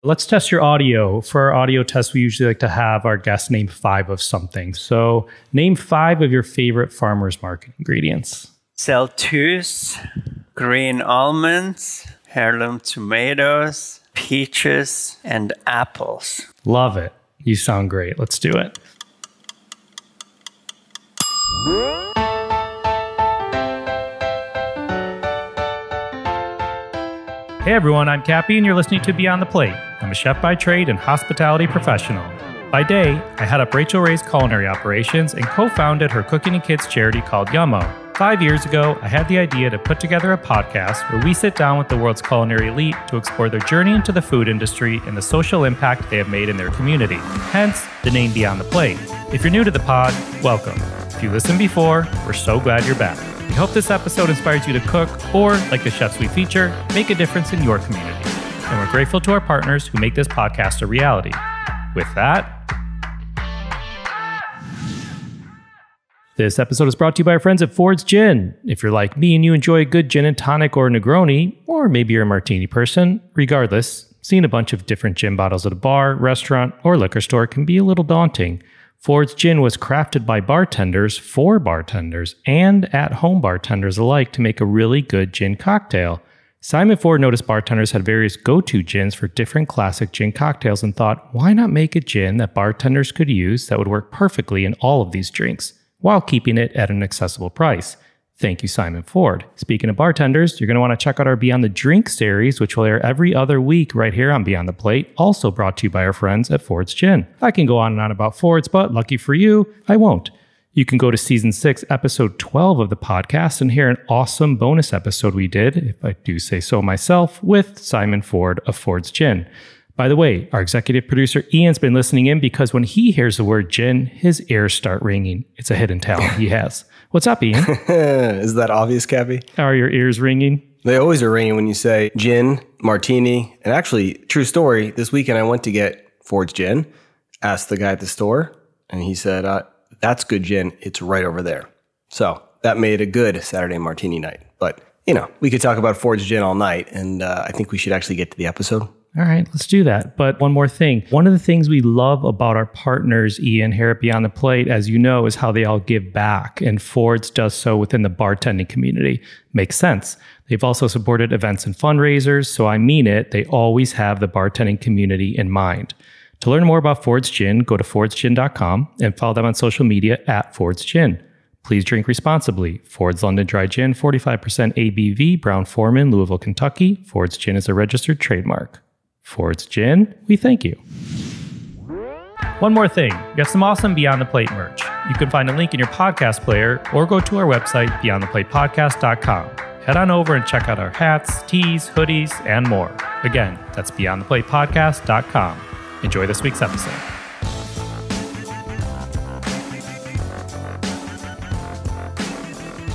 Let's test your audio. For our audio test, we usually like to have our guests name 5 of something. So name 5 of your favorite farmer's market ingredients. Celtuce, green almonds, heirloom tomatoes, peaches, and apples. Love it. You sound great. Let's do it. Hey everyone, I'm Cappy and you're listening to Beyond the Plate. I'm a chef by trade and hospitality professional. By day, I head up Rachel Ray's culinary operations and co-founded her cooking and kids charity called Yummo. 5 years ago, I had the idea to put together a podcast where we sit down with the world's culinary elite to explore their journey into the food industry and the social impact they have made in their community. Hence, the name Beyond the Plate. If you're new to the pod, welcome. If you listened before, we're so glad you're back. We hope this episode inspires you to cook or, like the chefs we feature, make a difference in your community. And we're grateful to our partners who make this podcast a reality. With that, this episode is brought to you by our friends at Ford's Gin. If you're like me and you enjoy a good gin and tonic or Negroni, or maybe you're a martini person, regardless, seeing a bunch of different gin bottles at a bar, restaurant, or liquor store can be a little daunting. Ford's Gin was crafted by bartenders for bartenders and at-home bartenders alike to make a really good gin cocktail. Simon Ford noticed bartenders had various go-to gins for different classic gin cocktails and thought, why not make a gin that bartenders could use that would work perfectly in all of these drinks, while keeping it at an accessible price? Thank you, Simon Ford. Speaking of bartenders, you're going to want to check out our Beyond the Drink series, which will air every other week right here on Beyond the Plate, also brought to you by our friends at Ford's Gin. I can go on and on about Ford's, but lucky for you, I won't. You can go to Season 6, Episode 12 of the podcast and hear an awesome bonus episode we did, if I do say so myself, with Simon Ford of Ford's Gin. By the way, our executive producer Ian's been listening in because when he hears the word gin, his ears start ringing. It's a hidden talent he has. What's up, Ian? Is that obvious, Cappy? Are your ears ringing? They always are ringing when you say gin, martini. And actually, true story, this weekend I went to get Ford's Gin, asked the guy at the store, and he said, that's good gin. It's right over there. So that made a good Saturday martini night. But, you know, we could talk about Ford's Gin all night, and I think we should actually get to the episode. All right, let's do that. But one more thing. One of the things we love about our partners, Ian, here at Beyond the Plate, as you know, is how they all give back. And Ford's does so within the bartending community. Makes sense. They've also supported events and fundraisers. So I mean it, they always have the bartending community in mind. To learn more about Ford's Gin, go to fordsgin.com and follow them on social media at Ford's Gin. Please drink responsibly. Ford's London Dry Gin, 45% ABV, Brown-Forman, Louisville, Kentucky. Ford's Gin is a registered trademark. Ford's Gin, we thank you. One more thing, we got some awesome Beyond the Plate merch. You can find a link in your podcast player or go to our website, beyondtheplatepodcast.com. Head on over and check out our hats, tees, hoodies, and more. Again, that's beyondtheplatepodcast.com. Enjoy this week's episode.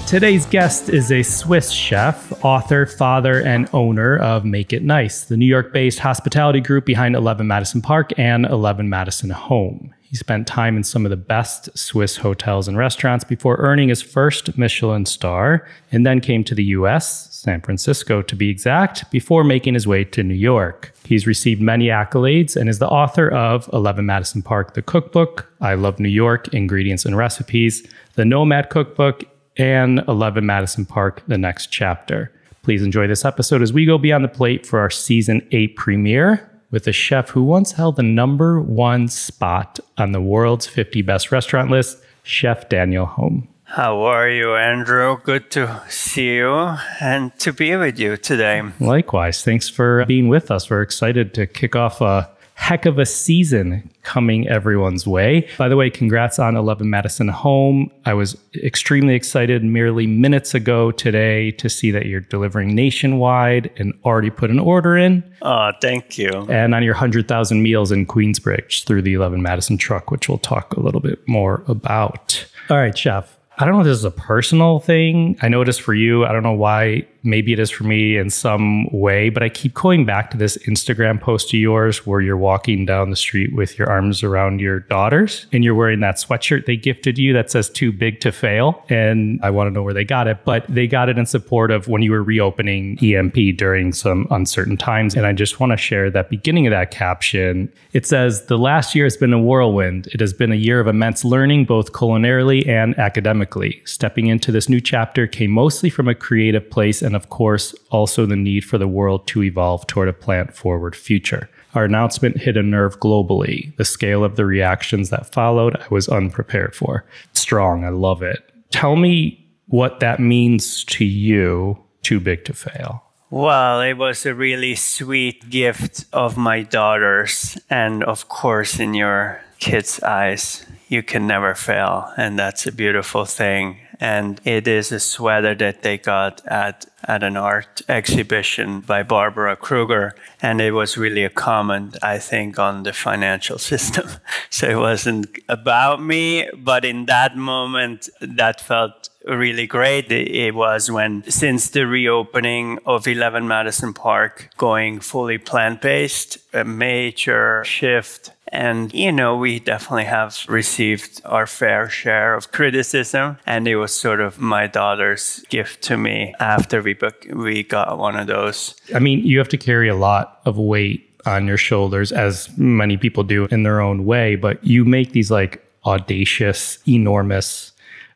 Today's guest is a Swiss chef, author, father, and owner of Make It Nice, the New York-based hospitality group behind 11 Madison Park and 11 Madison Home. He spent time in some of the best Swiss hotels and restaurants before earning his first Michelin star, and then came to the US, San Francisco to be exact, before making his way to New York. He's received many accolades and is the author of 11 Madison Park, the Cookbook, I Love New York, Ingredients and Recipes, the Nomad Cookbook, and 11 Madison Park, the next chapter. Please enjoy this episode as we go Beyond the Plate for our Season 8 premiere with a chef who once held the #1 spot on the world's 50 best restaurant list, Chef Daniel Humm. How are you, Andrew? Good to see you and to be with you today. Likewise. Thanks for being with us. We're excited to kick off a heck of a season coming everyone's way. By the way, congrats on 11 Madison Home. I was extremely excited merely minutes ago today to see that you're delivering nationwide and already put an order in. Oh, thank you. And on your 100,000 meals in Queensbridge through the 11 Madison truck, which we'll talk a little bit more about. All right, Chef. I don't know if this is a personal thing. I noticed for you, I don't know why maybe it is for me in some way, but I keep going back to this Instagram post of yours where you're walking down the street with your arms around your daughters and you're wearing that sweatshirt they gifted you that says "Too Big to Fail." And I want to know where they got it, but they got it in support of when you were reopening EMP during some uncertain times. And I just want to share that beginning of that caption. It says, "The last year has been a whirlwind. It has been a year of immense learning, both culinarily and academically. Stepping into this new chapter came mostly from a creative place and, of course, also the need for the world to evolve toward a plant-forward future. Our announcement hit a nerve globally. The scale of the reactions that followed, I was unprepared for." Strong. I love it. Tell me what that means to you, Too Big to Fail. Well, it was a really sweet gift of my daughters. And of course, in your kids' eyes, you can never fail. And that's a beautiful thing. And it is a sweater that they got at an art exhibition by Barbara Kruger. And it was really a comment, I think, on the financial system. So it wasn't about me, but in that moment, that felt really great. It was when, since the reopening of 11 Madison Park, going fully plant-based, a major shift. And, you know, we definitely have received our fair share of criticism. And it was sort of my daughter's gift to me after we got one of those. I mean, you have to carry a lot of weight on your shoulders, as many people do in their own way, but you make these like audacious, enormous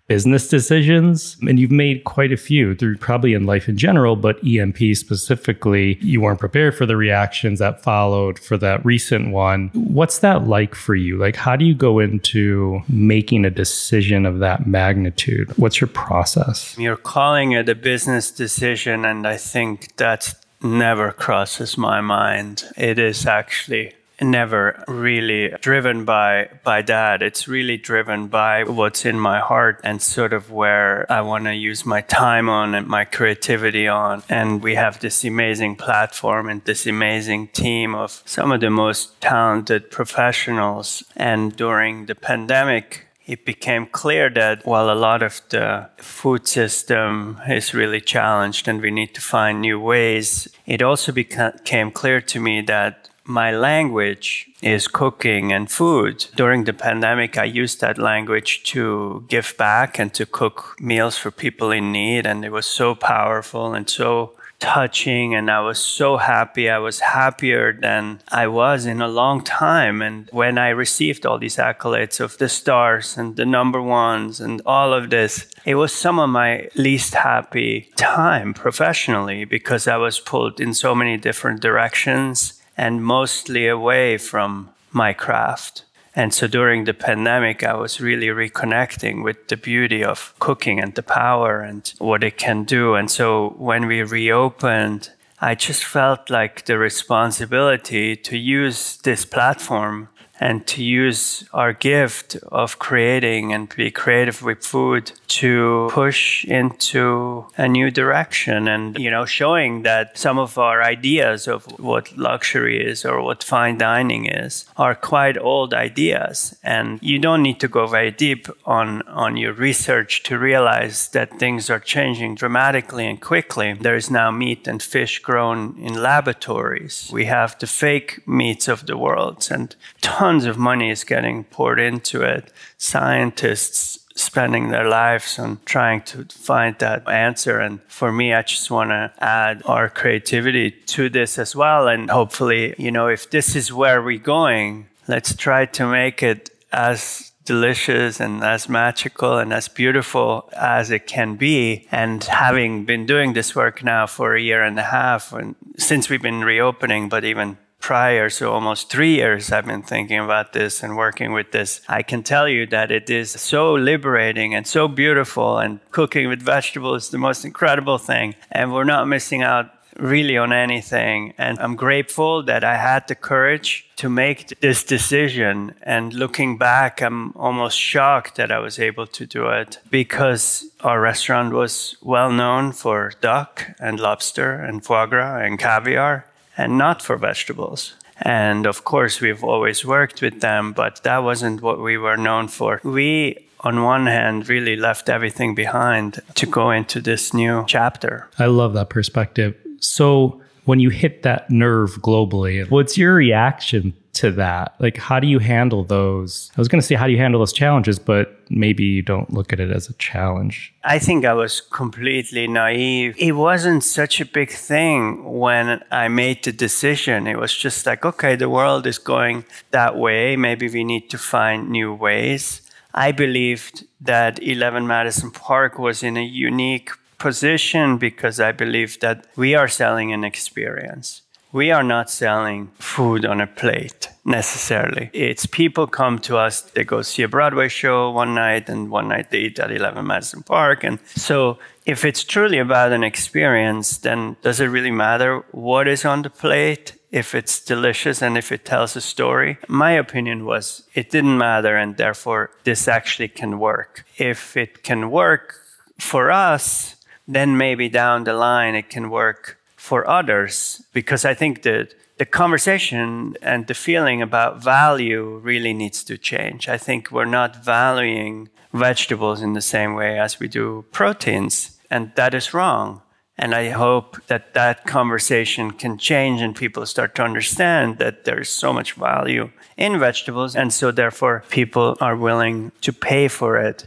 business decisions, and you've made quite a few through probably in life in general, but EMP specifically. You weren't prepared for the reactions that followed for that recent one. What's that like for you? Like, how do you go into making a decision of that magnitude? What's your process? You're calling it a business decision, and I think that never crosses my mind. It is actually never really driven by that. It's really driven by what's in my heart and sort of where I want to use my time on and my creativity on. And we have this amazing platform and this amazing team of some of the most talented professionals. And during the pandemic, it became clear that while a lot of the food system is really challenged and we need to find new ways, it also became clear to me that my language is cooking and food. During the pandemic, I used that language to give back and to cook meals for people in need. And it was so powerful and so touching. And I was so happy. I was happier than I was in a long time. And when I received all these accolades of the stars and the number ones and all of this, it was some of my least happy time professionally because I was pulled in so many different directions and mostly away from my craft. And so during the pandemic, I was really reconnecting with the beauty of cooking and the power and what it can do. And so when we reopened, I just felt like the responsibility to use this platform and to use our gift of creating and be creative with food to push into a new direction and, you know, showing that some of our ideas of what luxury is or what fine dining is are quite old ideas. And you don't need to go very deep on your research to realize that things are changing dramatically and quickly. There is now meat and fish grown in laboratories. We have the fake meats of the world, and tons of money is getting poured into it. Scientists spending their lives on trying to find that answer. And for me, I just want to add our creativity to this as well. And hopefully, you know, if this is where we're going, let's try to make it as delicious and as magical and as beautiful as it can be. And having been doing this work now for a year and a half, and since we've been reopening, but even prior, so almost 3 years, I've been thinking about this and working with this. I can tell you that it is so liberating and so beautiful, and cooking with vegetables is the most incredible thing. And we're not missing out really on anything. And I'm grateful that I had the courage to make this decision. And looking back, I'm almost shocked that I was able to do it because our restaurant was well known for duck and lobster and foie gras and caviar, and not for vegetables. And of course, we've always worked with them, but that wasn't what we were known for. We on one hand, really left everything behind to go into this new chapter. I love that perspective. So when you hit that nerve globally, what's your reaction to that? Like, how do you handle those? I was going to say, how do you handle those challenges, but maybe you don't look at it as a challenge. I think I was completely naive. It wasn't such a big thing when I made the decision. It was just like, okay, the world is going that way. Maybe we need to find new ways. I believed that 11 Madison Park was in a unique position because I believe that we are selling an experience. We are not selling food on a plate necessarily. It's people come to us, they go see a Broadway show one night and one night they eat at 11 Madison Park. And so if it's truly about an experience, then does it really matter what is on the plate? If it's delicious and if it tells a story? My opinion was it didn't matter, and therefore this actually can work. If it can work for us, then maybe down the line it can work for others, because I think that the conversation and the feeling about value really needs to change. I think we're not valuing vegetables in the same way as we do proteins, and that is wrong. And I hope that that conversation can change and people start to understand that there's so much value in vegetables, and so therefore people are willing to pay for it.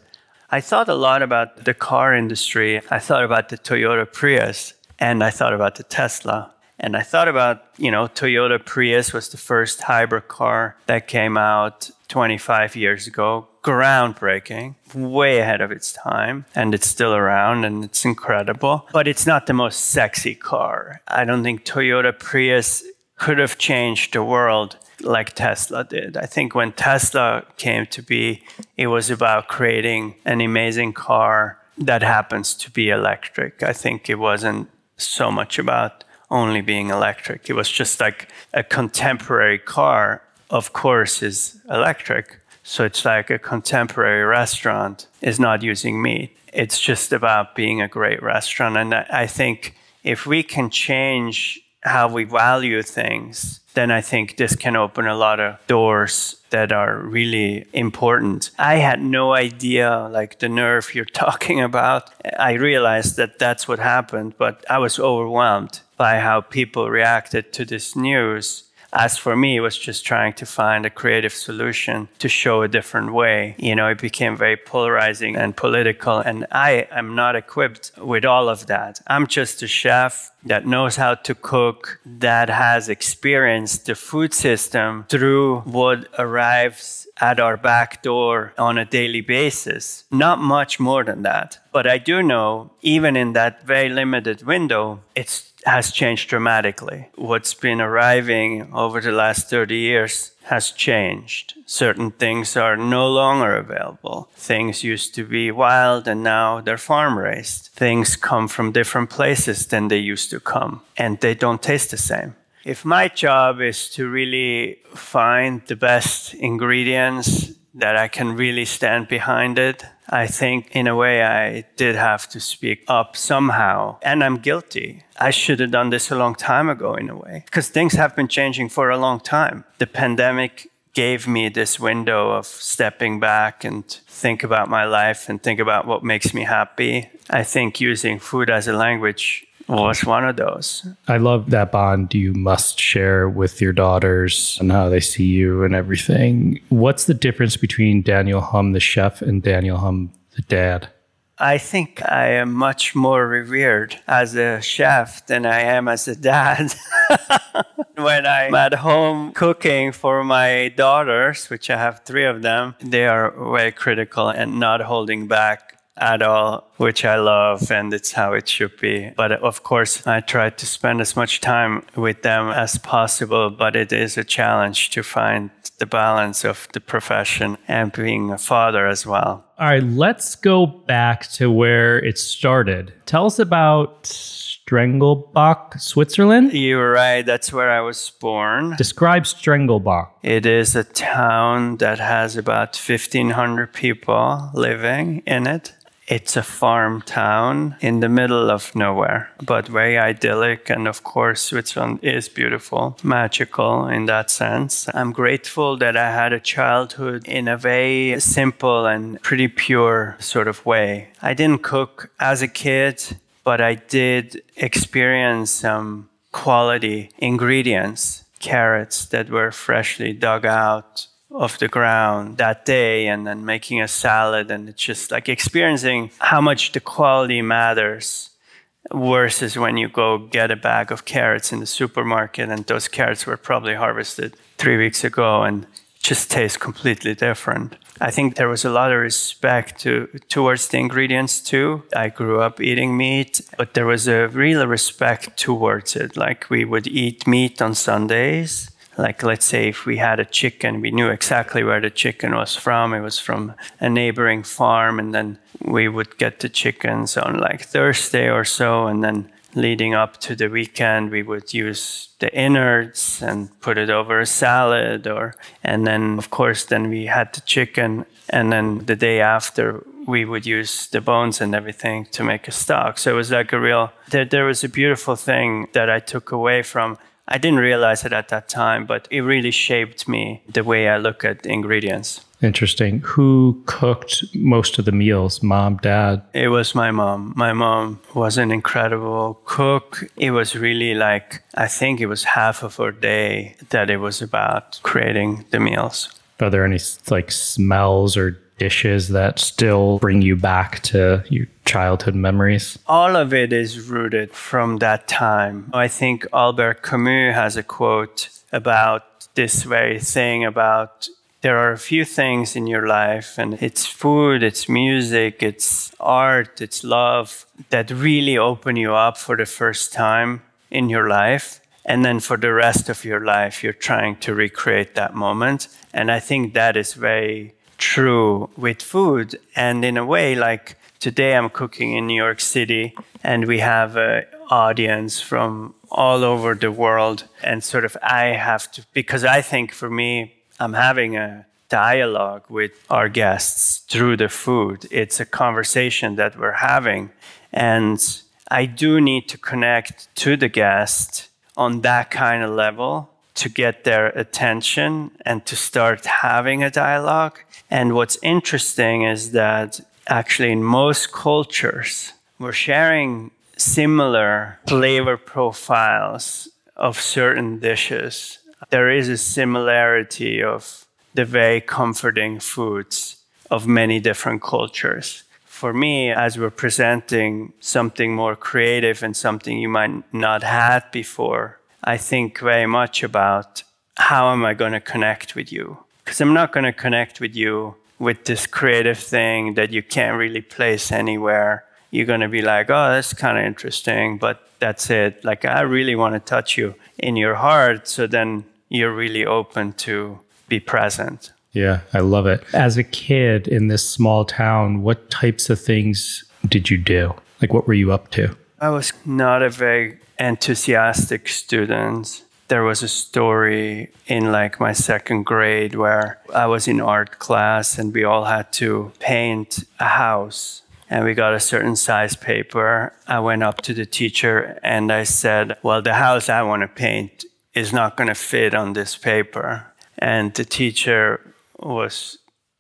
I thought a lot about the car industry. I thought about the Toyota Prius. And I thought about the Tesla. And I thought about, Toyota Prius was the first hybrid car that came out 25 years ago. Groundbreaking, way ahead of its time. And it's still around and it's incredible. But it's not the most sexy car. I don't think Toyota Prius could have changed the world like Tesla did. I think when Tesla came to be, it was about creating an amazing car that happens to be electric. I think it wasn't so much about only being electric. It was just like a contemporary car, of course, is electric. So it's like a contemporary restaurant is not using meat. It's just about being a great restaurant. And I think if we can change how we value things, then I think this can open a lot of doors that are really important. I had no idea, like the nerve you're talking about. I realized that that's what happened, but I was overwhelmed by how people reacted to this news. As for me, it was just trying to find a creative solution to show a different way. It became very polarizing and political, and I am not equipped with all of that. I'm just a chef that knows how to cook, that has experienced the food system through what arrives at our back door on a daily basis. Not much more than that. But I do know, even in that very limited window, it has changed dramatically. What's been arriving over the last 30 years has changed. Certain things are no longer available. Things used to be wild and now they're farm raised. Things come from different places than they used to come, and they don't taste the same. If my job is to really find the best ingredients that I can really stand behind it, I think in a way I did have to speak up somehow. And I'm guilty. I should have done this a long time ago in a way, because things have been changing for a long time. The pandemic gave me this window of stepping back and think about my life and think about what makes me happy. I think using food as a language was one of those. I love that bond you must share with your daughters and how they see you and everything. What's the difference between Daniel Humm, the chef, and Daniel Humm, the dad? I think I am much more revered as a chef than I am as a dad. When I'm at home cooking for my daughters, which I have 3 of them, they are very critical and not holding back at all, which I love, and it's how it should be. But of course, I try to spend as much time with them as possible, but it is a challenge to find the balance of the profession and being a father as well. All right, let's go back to where it started. Tell us about Strengelbach, Switzerland. You're right, that's where I was born. Describe Strengelbach. It is a town that has about 1,500 people living in it. It's a farm town in the middle of nowhere, but very idyllic. And of course, Switzerland is beautiful, magical in that sense. I'm grateful that I had a childhood in a very simple and pretty pure sort of way. I didn't cook as a kid, but I did experience some quality ingredients, carrots that were freshly dug out of the ground that day, and then making a salad, and it's just like experiencing how much the quality matters versus when you go get a bag of carrots in the supermarket and those carrots were probably harvested 3 weeks ago and just tastes completely different. I think there was a lot of respect towards the ingredients too. I grew up eating meat, but there was a real respect towards it. Like we would eat meat on Sundays. Like, let's say if we had a chicken, we knew exactly where the chicken was from. It was from a neighboring farm. And then we would get the chickens on like Thursday or so. And then leading up to the weekend, we would use the innards and put it over a salad. And then, of course, then we had the chicken. And then the day after, we would use the bones and everything to make a stock. So it was like there was a beautiful thing that I took away from. I didn't realize it at that time, but it really shaped me, the way I look at ingredients. Interesting. Who cooked most of the meals? Mom, dad? It was my mom. My mom was an incredible cook. It was really like, I think it was half of her day that it was about creating the meals. Are there any like smells or dishes that still bring you back to your childhood memories? All of it is rooted from that time. I think Albert Camus has a quote about this very thing about there are a few things in your life, and it's food, it's music, it's art, it's love, that really open you up for the first time in your life. And then for the rest of your life, you're trying to recreate that moment. And I think that is very true with food. And in a way, like today I'm cooking in New York City and we have an audience from all over the world. And sort of I have to, because I think for me, I'm having a dialogue with our guests through the food. It's a conversation that we're having. And I do need to connect to the guest on that kind of level to get their attention and to start having a dialogue. And what's interesting is that actually in most cultures, we're sharing similar flavor profiles of certain dishes. There is a similarity of the very comforting foods of many different cultures. For me, as we're presenting something more creative and something you might not have before, I think very much about how am I going to connect with you? Because I'm not going to connect with you with this creative thing that you can't really place anywhere. You're going to be like, oh, that's kind of interesting, but that's it. Like, I really want to touch you in your heart, so then you're really open to be present. Yeah, I love it. As a kid in this small town, what types of things did you do? Like, what were you up to? I was not a very enthusiastic student. There was a story in like my second grade where I was in art class and we all had to paint a house. And we got a certain size paper. I went up to the teacher and I said, well, the house I want to paint is not going to fit on this paper. And the teacher was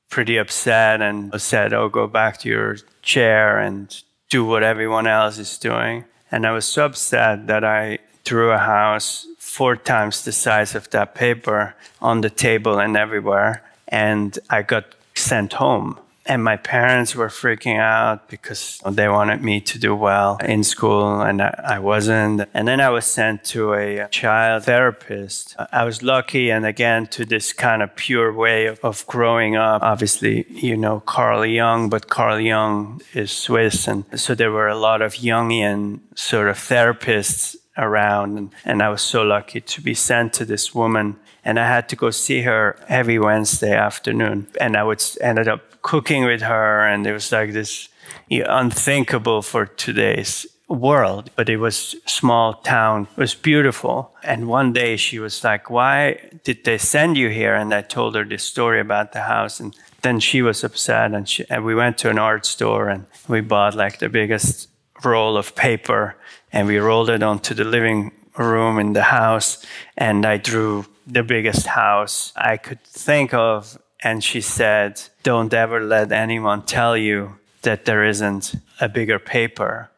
pretty upset and said, oh, go back to your chair and do what everyone else is doing. And I was so upset that I drew a house 4 times the size of that paper on the table and everywhere. And I got sent home. And my parents were freaking out because they wanted me to do well in school and I wasn't. And then I was sent to a child therapist. I was lucky, and again, to this kind of pure way of growing up. Obviously, you know Carl Jung, but Carl Jung is Swiss. And so there were a lot of Jungian sort of therapists around. And I was so lucky to be sent to this woman. And I had to go see her every Wednesday afternoon. And I ended up cooking with her. And it was like this unthinkable for today's world, but it was a small town. It was beautiful. And one day she was like, why did they send you here? And I told her this story about the house. And then she was upset. And we went to an art store and we bought like the biggest roll of paper and we rolled it onto the living room in the house. And I drew the biggest house I could think of. And she said, don't ever let anyone tell you that there isn't a bigger paper.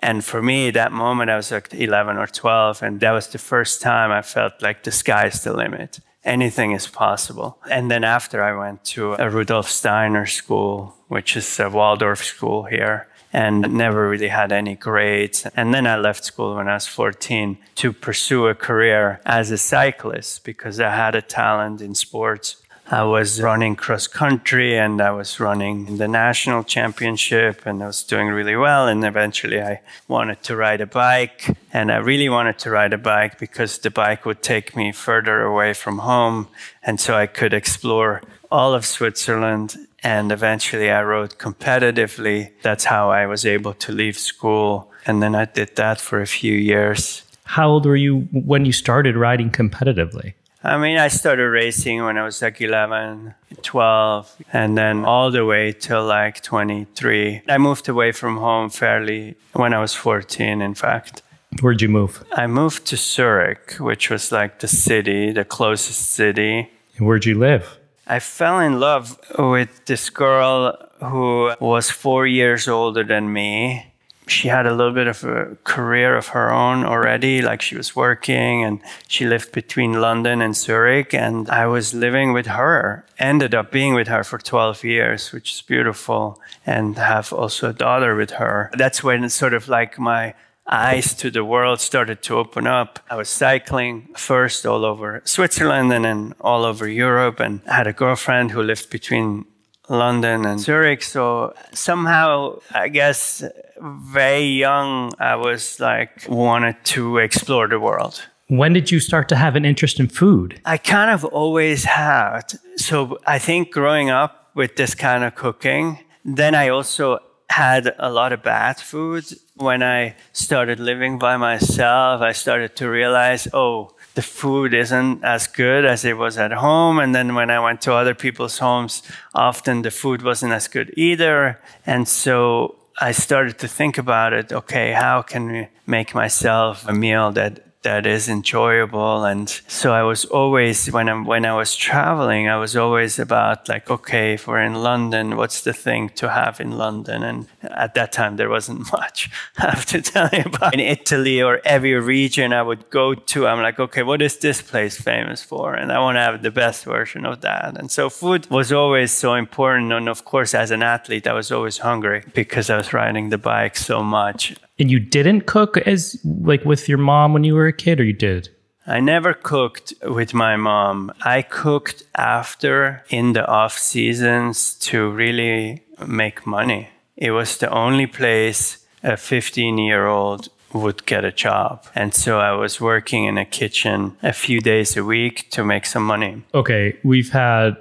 And for me, that moment, I was like 11 or 12, and that was the first time I felt like the sky's the limit. Anything is possible. And then after I went to a Rudolf Steiner school, which is a Waldorf school here, and never really had any grades. And then I left school when I was 14 to pursue a career as a cyclist because I had a talent in sports. I was running cross country and I was running the national championship and I was doing really well. And eventually I wanted to ride a bike, and I really wanted to ride a bike because the bike would take me further away from home. And so I could explore all of Switzerland. And eventually I rode competitively. That's how I was able to leave school. And then I did that for a few years. How old were you when you started riding competitively? I mean, I started racing when I was like 11, 12, and then all the way till like 23. I moved away from home fairly when I was 14, in fact. Where'd you move? I moved to Zurich, which was like the city, the closest city. And where'd you live? I fell in love with this girl who was 4 years older than me. She had a little bit of a career of her own already, like she was working, and she lived between London and Zurich, and I was living with her. Ended up being with her for 12 years, which is beautiful, and have also a daughter with her. That's when it's sort of like my eyes to the world started to open up. I was cycling first all over Switzerland and then all over Europe, and I had a girlfriend who lived between London and Zurich. So somehow, I guess, very young, I was like, wanted to explore the world. When did you start to have an interest in food? I kind of always had. So I think growing up with this kind of cooking, then I also had a lot of bad food. When I started living by myself, I started to realize, oh, the food isn't as good as it was at home. And then when I went to other people's homes, often the food wasn't as good either. And so I started to think about it. Okay, how can we make myself a meal that is enjoyable? And so I was always, when I was traveling, I was always about like, okay, if we're in London, what's the thing to have in London? And at that time, there wasn't much, I have to tell you about. In Italy or every region I would go to, I'm like, okay, what is this place famous for? And I want to have the best version of that. And so food was always so important. And of course, as an athlete, I was always hungry because I was riding the bike so much. And you didn't cook as like with your mom when you were a kid, or you did? I never cooked with my mom. I cooked after in the off seasons to really make money. It was the only place a 15-year-old would get a job. And so I was working in a kitchen a few days a week to make some money. Okay, we've had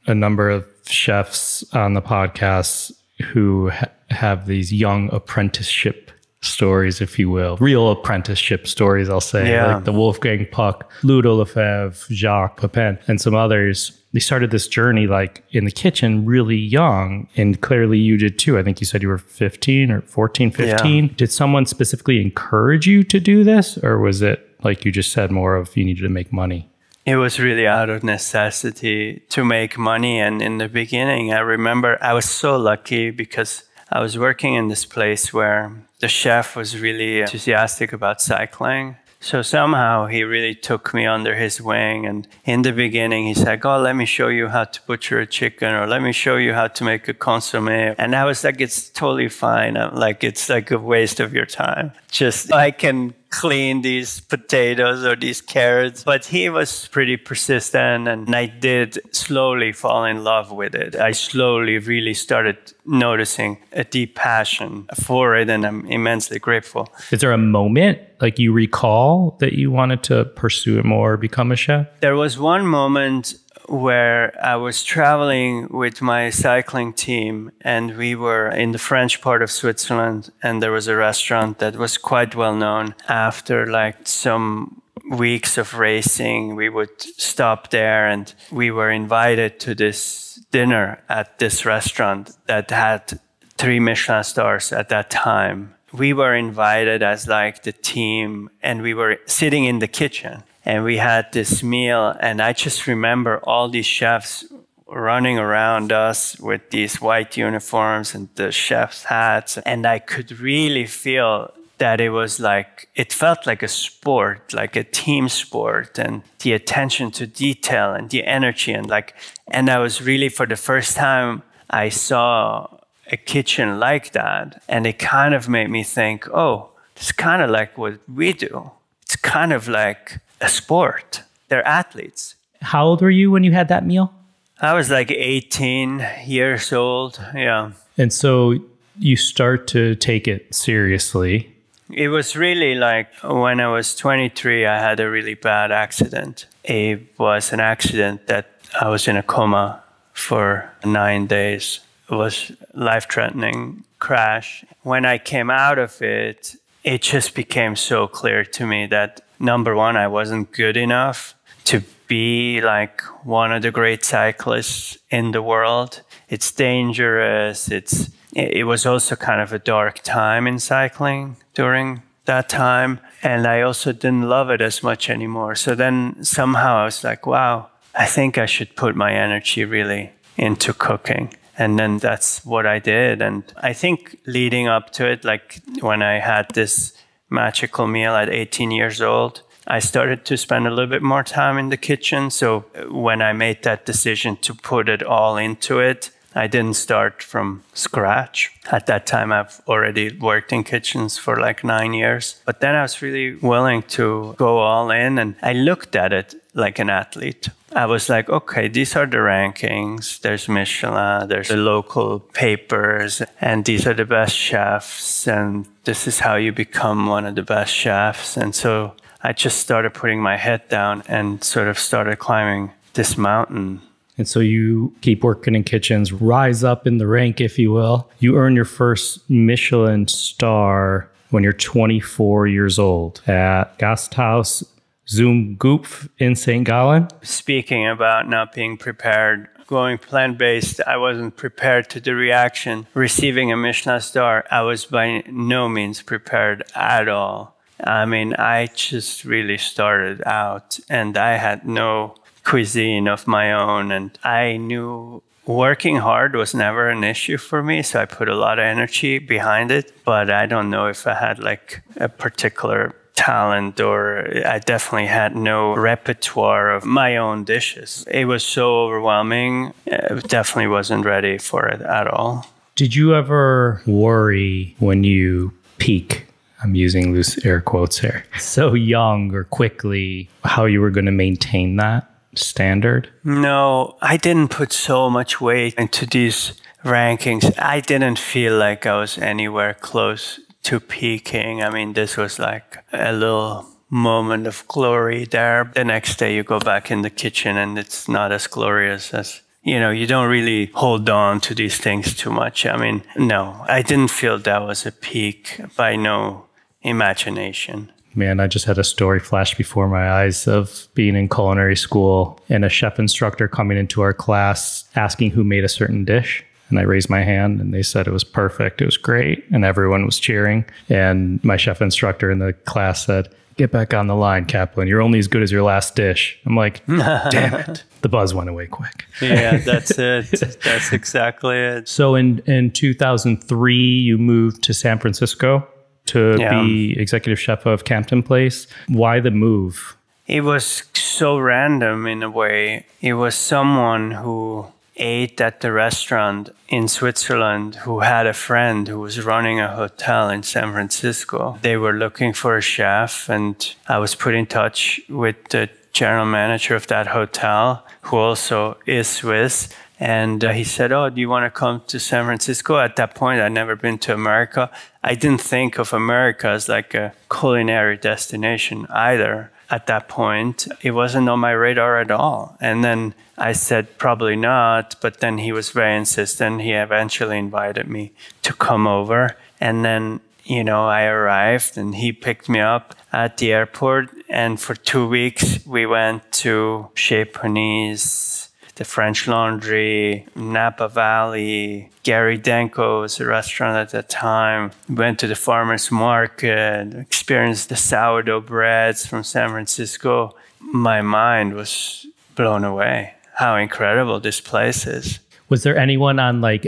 a number of chefs on the podcast who have these young apprenticeship stories, if you will, real apprenticeship stories, I'll say, like the Wolfgang Puck, Ludo Lefebvre, Jacques Pepin, and some others. They started this journey like in the kitchen really young, and clearly you did too. I think you said you were 15 or 14, 15. Yeah. Did someone specifically encourage you to do this, or was it like you just said more of you needed to make money? It was really out of necessity to make money. And in the beginning, I remember I was so lucky because I was working in this place where the chef was really enthusiastic about cycling. So somehow he really took me under his wing. And in the beginning, he's like, oh, let me show you how to butcher a chicken, or let me show you how to make a consommé. And I was like, it's totally fine. I'm like, it's like a waste of your time. Just, I can clean these potatoes or these carrots. But he was pretty persistent, and I did slowly fall in love with it. I slowly really started noticing a deep passion for it, and I'm immensely grateful. Is there a moment like you recall that you wanted to pursue it more, become a chef? There was one moment where I was traveling with my cycling team, and we were in the French part of Switzerland, and there was a restaurant that was quite well known. After like some weeks of racing, we would stop there, and we were invited to this dinner at this restaurant that had 3 Michelin stars at that time. We were invited as like the team, and we were sitting in the kitchen, and we had this meal. And I just remember all these chefs running around us with these white uniforms and the chef's hats. And I could really feel that it felt like a sport, like a team sport, and the attention to detail and the energy. And I was really, for the first time, I saw a kitchen like that. And it kind of made me think, oh, it's kind of like what we do. It's kind of like a sport. They're athletes. How old were you when you had that meal? I was like 18 years old. Yeah. And so you start to take it seriously. It was really like when I was 23, I had a really bad accident. It was an accident that I was in a coma for 9 days. It was a life-threatening crash. When I came out of it, it just became so clear to me that, number one, I wasn't good enough to be like one of the great cyclists in the world. It's dangerous. It was also kind of a dark time in cycling during that time. And I also didn't love it as much anymore. So then somehow I was like, wow, I think I should put my energy really into cooking. And then that's what I did. And I think leading up to it, like when I had this magical meal at 18 years old, I started to spend a little bit more time in the kitchen. So when I made that decision to put it all into it, I didn't start from scratch. At that time, I've already worked in kitchens for like 9 years. But then I was really willing to go all in, and I looked at it like an athlete. I was like, okay, these are the rankings. There's Michelin, there's the local papers, and these are the best chefs. And this is how you become one of the best chefs. And so I just started putting my head down and sort of started climbing this mountain. And so you keep working in kitchens, rise up in the rank, if you will. You earn your first Michelin star when you're 24 years old at Gasthaus zum Gupf in St. Gallen. Speaking about not being prepared, going plant-based, I wasn't prepared to the reaction. Receiving a Michelin star, I was by no means prepared at all. I mean, I just really started out, and I had no cuisine of my own, and I knew working hard was never an issue for me, so I put a lot of energy behind it. But I don't know if I had like a particular talent, or I definitely had no repertoire of my own dishes. It was so overwhelming. I definitely wasn't ready for it at all. Did you ever worry when you peak? I'm using loose air quotes here. So young or quickly, how you were going to maintain that standard? No, I didn't put so much weight into these rankings. I didn't feel like I was anywhere close to peaking. I mean, this was like a little moment of glory there. The next day you go back in the kitchen and it's not as glorious as, you don't really hold on to these things too much. I mean, no, I didn't feel that was a peak by no imagination. Man, I just had a story flash before my eyes of being in culinary school and a chef instructor coming into our class asking who made a certain dish. And I raised my hand and they said it was perfect. It was great. And everyone was cheering. And my chef instructor in the class said, "Get back on the line, Kaplan. You're only as good as your last dish." I'm like, damn it. The buzz went away quick. Yeah, that's it. That's exactly it. So in 2003, you moved to San Francisco to be executive chef of Campton Place. Why the move? It was so random in a way. It was someone who ate at the restaurant in Switzerland who had a friend who was running a hotel in San Francisco. They were looking for a chef, and I was put in touch with the general manager of that hotel, who also is Swiss. And he said, "Oh, do you want to come to San Francisco?" At that point, I'd never been to America. I didn't think of America as like a culinary destination either. at that point, it wasn't on my radar at all. And then I said, probably not. But then he was very insistent. He eventually invited me to come over. And then, I arrived and he picked me up at the airport. And for 2 weeks, we went to Chez Panisse, the French Laundry, Napa Valley, Gary Denko's restaurant at that time. We went to the farmer's market, experienced the sourdough breads from San Francisco. My mind was blown away. How incredible this place is. Was there anyone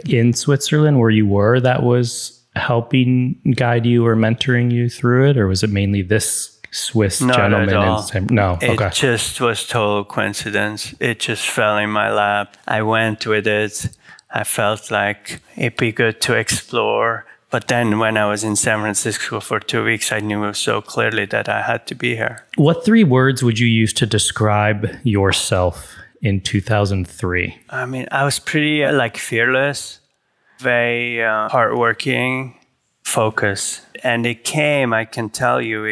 in Switzerland where you were that was helping guide you or mentoring you through it? Or was it mainly this Swiss gentleman? No, it just was total coincidence. It just fell in my lap. I went with it. I felt like it'd be good to explore. But then when I was in San Francisco for 2 weeks, I knew so clearly that I had to be here. What 3 words would you use to describe yourself in 2003? I was pretty fearless, very hardworking, focused. And it came, I can tell you,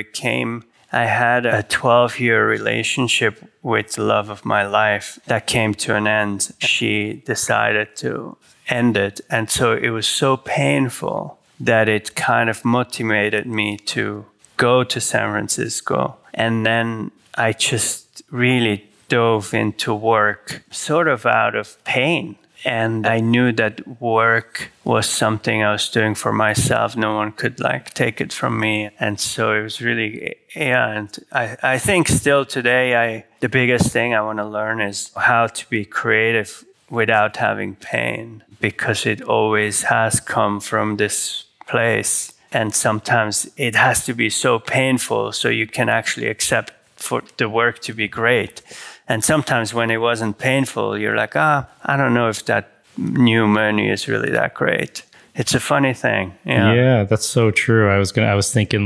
I had a 12-year relationship with the love of my life that came to an end. She decided to end it. And so it was so painful that it kind of motivated me to go to San Francisco. And then I just really dove into work sort of out of pain. And I knew that work was something I was doing for myself. No one could take it from me. And so it was really, and I think still today, the biggest thing I want to learn is how to be creative without having pain, because it always has come from this place. And sometimes it has to be so painful so you can actually accept for the work to be great. And sometimes when it wasn't painful, you're like, I don't know if that new menu is really that great. It's a funny thing. Yeah, that's so true. I was thinking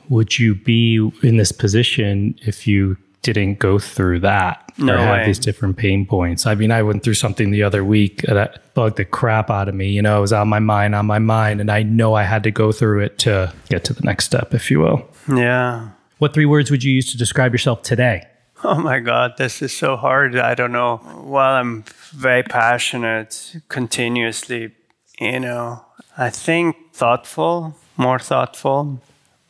would you be in this position if you didn't go through that or have these different pain points? I went through something the other week that bugged the crap out of me. It was on my mind. And I know I had to go through it to get to the next step, if you will. Yeah. What 3 words would you use to describe yourself today? Oh my God, this is so hard. I don't know. Well, I'm very passionate continuously, I think thoughtful, more thoughtful,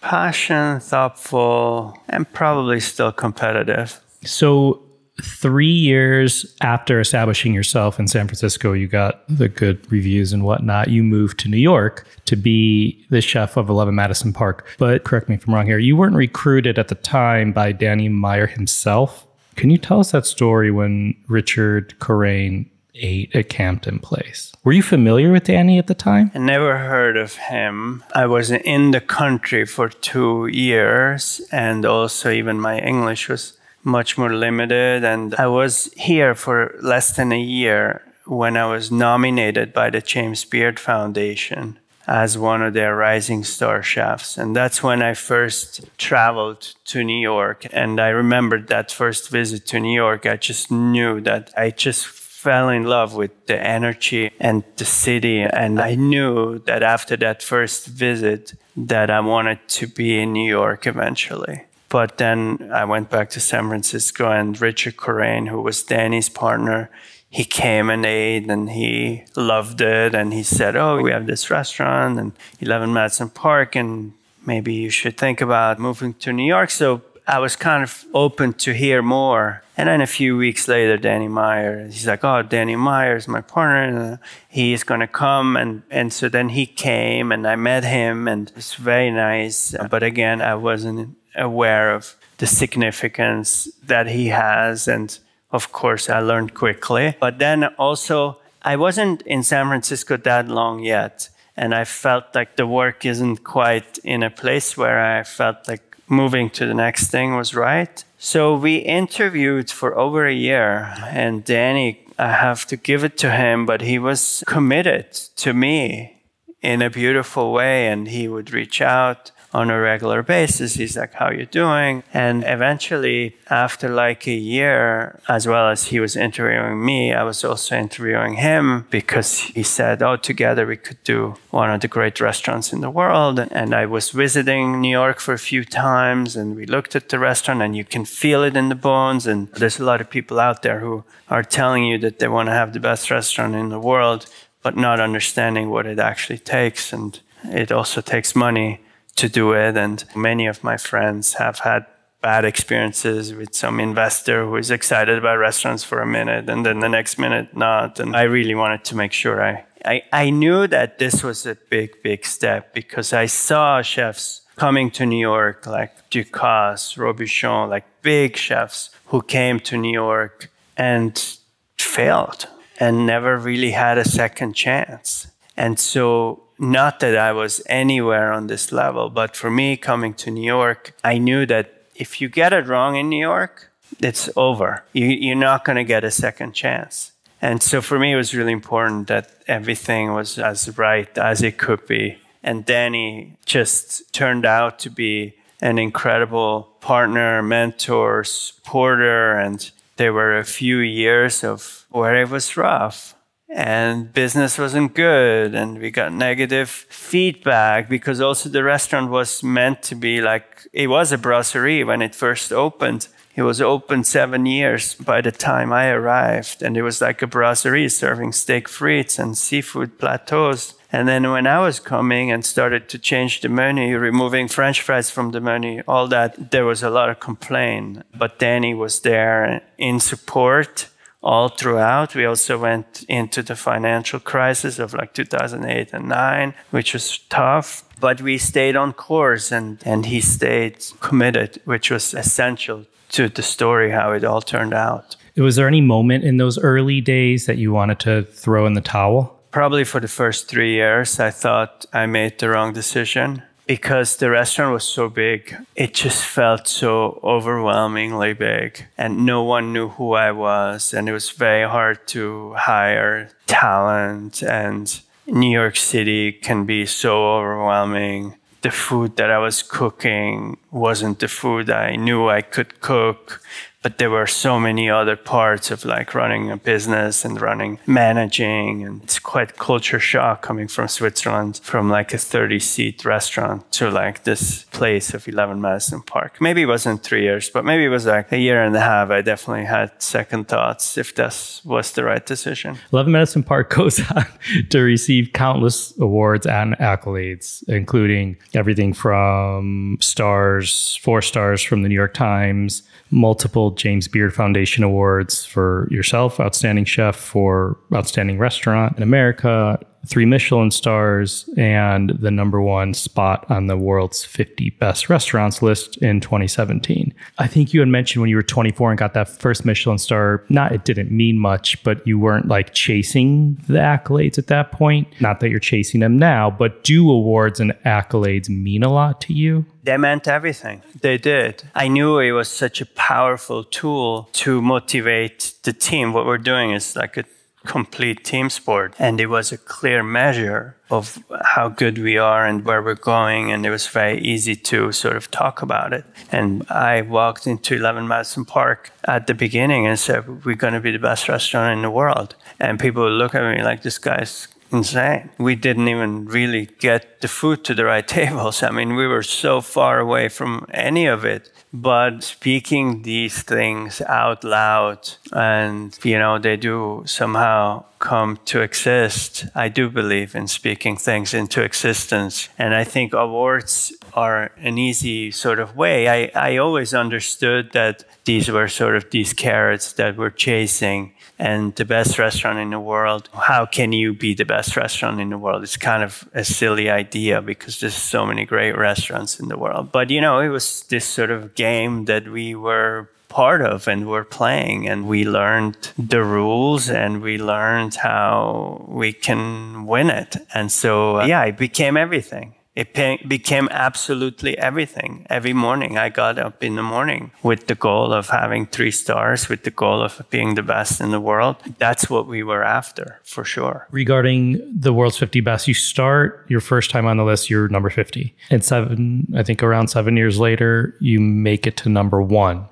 passion, thoughtful, and probably still competitive. So 3 years after establishing yourself in San Francisco, you got the good reviews and whatnot. You moved to New York to be the chef of 11 Madison Park. But correct me if I'm wrong here, you weren't recruited at the time by Danny Meyer himself. Can you tell us that story when Richard Corain ate at Campton Place? Were you familiar with Danny at the time? I never heard of him. I was in the country for 2 years, and also even my English was much more limited. And I was here for less than a year when I was nominated by the James Beard Foundation as one of their rising star chefs. And that's when I first traveled to New York. And I remembered that first visit to New York, I just knew that I just fell in love with the energy and the city. And I knew that after that first visit that I wanted to be in New York eventually. But then I went back to San Francisco, and Richard Corain, who was Danny's partner, he came and ate and he loved it. And he said, we have this restaurant and 11 Madison Park, and maybe you should think about moving to New York. So I was kind of open to hear more. And then a few weeks later, Danny Meyer, he's like, Danny Meyer is my partner. And he is going to come. And so then he came and I met him, and it's very nice. But again, I wasn't aware of the significance that he has. And of course, I learned quickly. But then also, I wasn't in San Francisco that long yet. And I felt like the work isn't quite in a place where I felt like moving to the next thing was right. So we interviewed for over a year. And Danny, I have to give it to him, but he was committed to me in a beautiful way. And he would reach out on a regular basis. He's like, how you doing? And eventually, after like a year, as well as he was interviewing me, I was also interviewing him because he said, oh, together we could do one of the great restaurants in the world. And I was visiting New York for a few times, and we looked at the restaurant, and you can feel it in the bones. And there's a lot of people out there who are telling you that they want to have the best restaurant in the world, but not understanding what it actually takes. And it also takes money to do it. And many of my friends have had bad experiences with some investor who is excited about restaurants for a minute and then the next minute not. And I really wanted to make sure I knew that this was a big, big step, because I saw chefs coming to New York like Ducasse, Robuchon, like big chefs who came to New York and failed and never really had a second chance. And so, not that I was anywhere on this level, but for me coming to New York, I knew that if you get it wrong in New York, it's over. You're not going to get a second chance. And so for me, it was really important that everything was as right as it could be. And Danny just turned out to be an incredible partner, mentor, supporter. And there were a few years of where it was rough. And business wasn't good, and we got negative feedback, because also the restaurant was meant to be like, it was a brasserie when it first opened. It was open 7 years by the time I arrived, and it was like a brasserie serving steak frites and seafood plateaus. And then when I was coming and started to change the menu, removing French fries from the menu, all that, there was a lot of complaint. But Danny was there in support all throughout. We also went into the financial crisis of like 2008 and 9, which was tough, but we stayed on course, and he stayed committed, which was essential to the story, how it all turned out. Was there any moment in those early days that you wanted to throw in the towel? Probably for the first 3 years, I thought I made the wrong decision. Because the restaurant was so big, it just felt so overwhelmingly big. And no one knew who I was. And it was very hard to hire talent. And New York City can be so overwhelming. The food that I was cooking wasn't the food I knew I could cook. But there were so many other parts of like running a business and managing. And it's quite culture shock coming from Switzerland, from like a 30-seat restaurant to like this place of 11 Madison Park. Maybe it wasn't 3 years, but maybe it was like a year and a half. I definitely had second thoughts if this was the right decision. 11 Madison Park goes on to receive countless awards and accolades, including everything from stars, 4 stars from the New York Times, multiple James Beard Foundation awards for yourself, outstanding chef, for outstanding restaurant in America, 3 Michelin stars, and the #1 spot on the world's 50 best restaurants list in 2017. I think you had mentioned when you were 24 and got that first Michelin star, it didn't mean much, but you weren't like chasing the accolades at that point. Not that you're chasing them now, but do awards and accolades mean a lot to you? They meant everything. They did. I knew it was such a powerful tool to motivate the team. What we're doing is like a complete team sport. And it was a clear measure of how good we are and where we're going. And it was very easy to sort of talk about it. And I walked into 11 Madison Park at the beginning and said, we're going to be the best restaurant in the world. And people would look at me like, this guy's insane. We didn't even really get the food to the right tables. I mean, we were so far away from any of it. But speaking these things out loud, and, they do somehow come to exist. I do believe in speaking things into existence. And I think awards are an easy sort of way. I always understood that these were sort of these carrots that we're chasing. And the best restaurant in the world, how can you be the best restaurant in the world? It's kind of a silly idea because there's so many great restaurants in the world. But, it was this sort of game that we were part of and were playing. And we learned the rules and we learned how we can win it. And so, it became everything. It became absolutely everything. Every morning I got up in the morning with the goal of having 3 stars, with the goal of being the best in the world. That's what we were after, for sure. Regarding the world's 50 best, you start your first time on the list, you're number 50. And around 7 years later, you make it to number 1.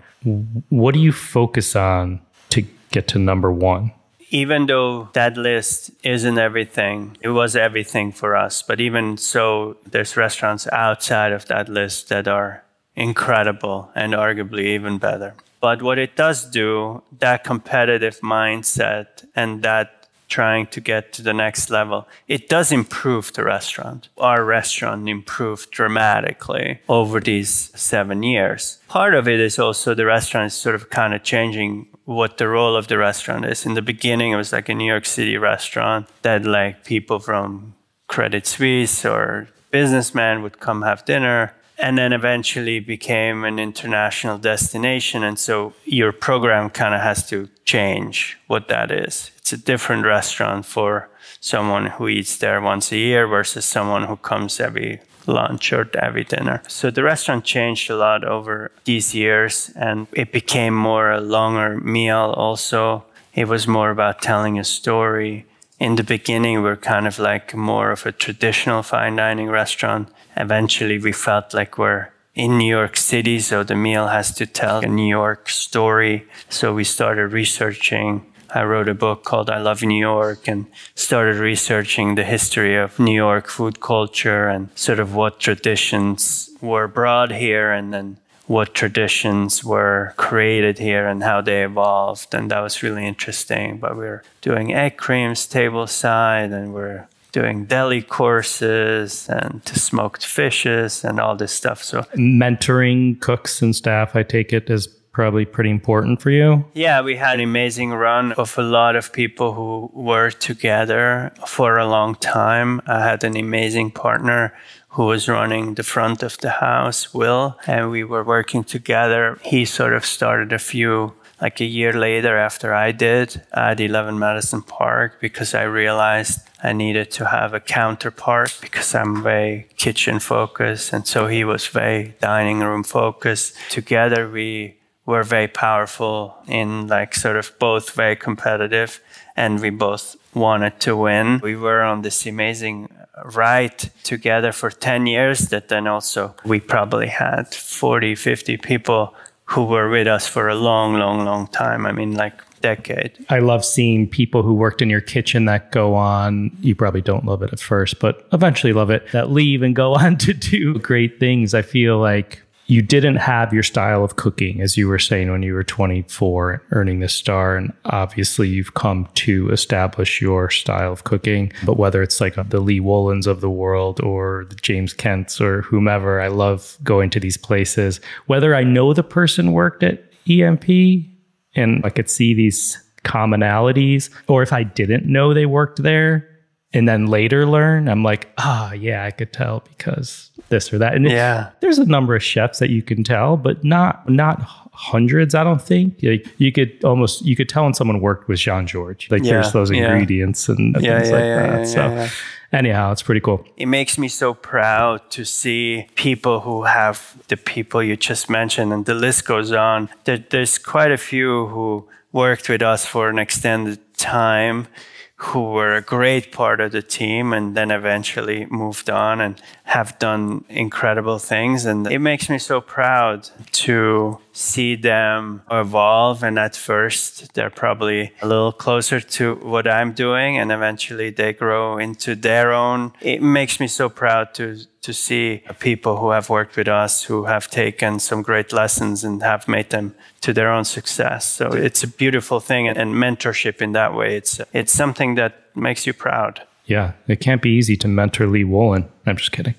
What do you focus on to get to number 1? Even though that list isn't everything, it was everything for us. But even so, there's restaurants outside of that list that are incredible and arguably even better. But what it does do, that competitive mindset and that trying to get to the next level, it does improve the restaurant. Our restaurant improved dramatically over these 7 years. Part of it is also the restaurant is sort of kind of changing what the role of the restaurant is. In the beginning, it was like a New York City restaurant that like people from Credit Suisse or businessmen would come have dinner, and then eventually became an international destination. And so your program kind of has to change what that is. It's a different restaurant for someone who eats there once a year versus someone who comes every lunch or every dinner. So the restaurant changed a lot over these years, and it became more a longer meal also. It was more about telling a story. In the beginning, we're kind of like more of a traditional fine dining restaurant. Eventually, we felt like we're in New York City, so the meal has to tell a New York story. So we started researching. I wrote a book called I Love New York and started researching the history of New York food culture and sort of what traditions were brought here and then what traditions were created here and how they evolved. And that was really interesting. But we're doing egg creams tableside, and we're doing deli courses and smoked fishes and all this stuff. So mentoring cooks and staff, I take it, is probably pretty important for you. Yeah, we had an amazing run of a lot of people who were together for a long time. I had an amazing partner who was running the front of the house, Will, and we were working together. He sort of started like a year later after I did at 11 Madison Park, because I realized I needed to have a counterpart because I'm very kitchen focused. And so he was very dining room focused. Together, we were very powerful in like sort of both very competitive, and we both wanted to win. We were on this amazing ride together for 10 years that then also we probably had 40, 50 people who were with us for a long, long, long time. I mean, like decade. I love seeing people who worked in your kitchen that go on, you probably don't love it at first, but eventually love it, that leave and go on to do great things. I feel like you didn't have your style of cooking, as you were saying, when you were 24, earning this star. And obviously you've come to establish your style of cooking. But whether it's like the Lee Woolens of the world or the James Kents or whomever, I love going to these places. Whether I know the person worked at EMP and I could see these commonalities, or if I didn't know they worked there and then later learn, I'm like, yeah, I could tell because this or that. And there's a number of chefs that you can tell, but not hundreds, I don't think. Like, you could tell when someone worked with Jean-Georges. Like there's those ingredients and things like that. Anyhow, it's pretty cool. It makes me so proud to see people who have the people you just mentioned, and the list goes on. There's quite a few who worked with us for an extended time, who were a great part of the team and then eventually moved on and have done incredible things. And it makes me so proud to see them evolve. And at first, they're probably a little closer to what I'm doing, and eventually they grow into their own. It makes me so proud to see people who have worked with us, who have taken some great lessons and have made them to their own success. So it's a beautiful thing, and mentorship in that way, it's something that makes you proud. Yeah, it can't be easy to mentor Lee Woolen. I'm just kidding.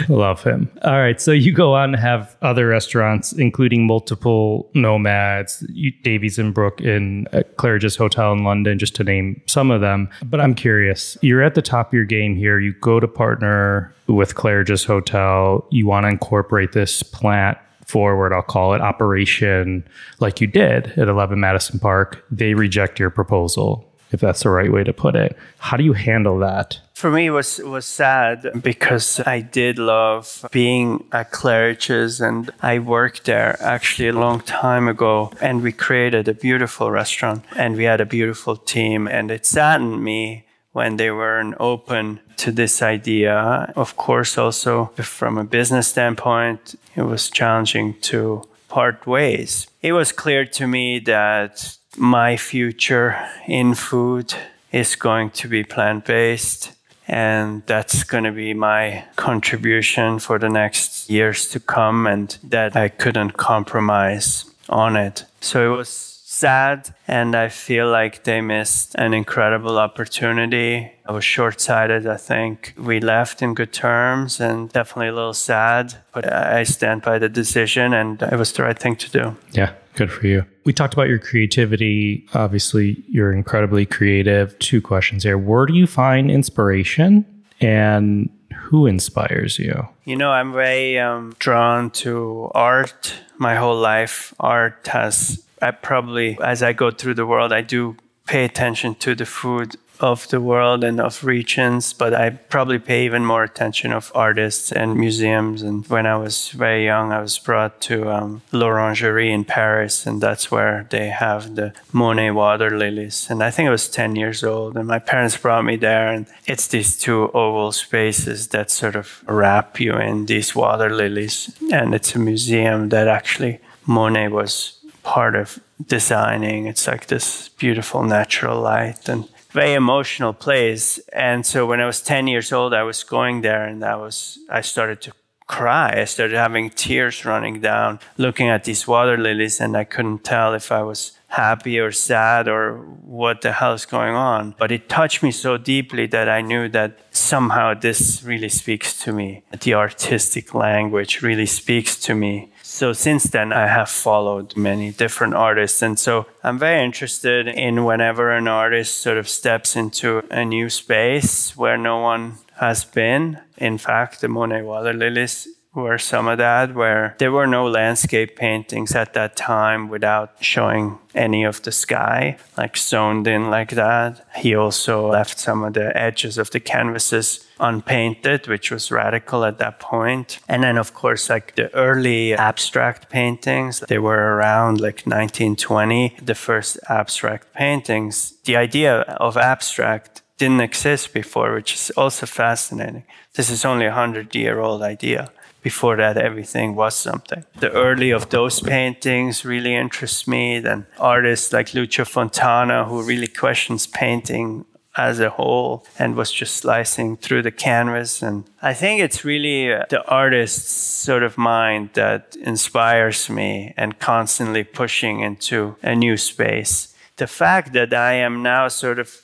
Love him. All right, so you go on to have other restaurants, including multiple Nomads, Davies and Brook in Claridge's Hotel in London, just to name some of them. But I'm curious, you're at the top of your game here. You go to partner with Claridge's Hotel. You want to incorporate this plant forward, I'll call it, operation like you did at 11 Madison Park. They reject your proposal. if that's the right way to put it. How do you handle that? For me, it was sad because I did love being at Claridge's, and I worked there actually a long time ago, and we created a beautiful restaurant and we had a beautiful team, and it saddened me when they weren't open to this idea. Of course, also from a business standpoint, it was challenging to part ways. It was clear to me that my future in food is going to be plant-based, and that's going to be my contribution for the next years to come, and that I couldn't compromise on it. So it was sad, and I feel like they missed an incredible opportunity. I was short-sighted, I think. We left in good terms, and definitely a little sad, but I stand by the decision, and it was the right thing to do. Yeah, good for you. We talked about your creativity. Obviously, you're incredibly creative. 2 questions here. Where do you find inspiration, and who inspires you? You know, I'm very drawn to art. My whole life, art has... as I go through the world, I do pay attention to the food of the world and of regions, but I probably pay even more attention of artists and museums. And when I was very young, I was brought to l'Orangerie in Paris, and that's where they have the Monet water lilies. And I think I was 10 years old, and my parents brought me there, and it's these 2 oval spaces that sort of wrap you in these water lilies. And it's a museum that actually Monet was part of designing. It's like this beautiful natural light and very emotional place. And so when I was 10 years old, I was going there, and I started to cry. I started having tears running down, looking at these water lilies, and I couldn't tell if I was happy or sad or what the hell is going on. But it touched me so deeply that I knew that somehow this really speaks to me. The artistic language really speaks to me. So since then, I have followed many different artists. And so I'm very interested in whenever an artist sort of steps into a new space where no one has been. In fact, the Monet water lilies were some of that, where there were no landscape paintings at that time without showing any of the sky, like zoned in like that. He also left some of the edges of the canvases unpainted, which was radical at that point. And then, of course, like the early abstract paintings, they were around like 1920, the first abstract paintings. The idea of abstract didn't exist before, which is also fascinating. This is only a 100-year-old idea. Before that, everything was something. The early of those paintings really interest me. Then artists like Lucio Fontana, who really questions painting as a whole and was just slicing through the canvas. And I think it's really the artist's sort of mind that inspires me and constantly pushing into a new space. The fact that I am now sort of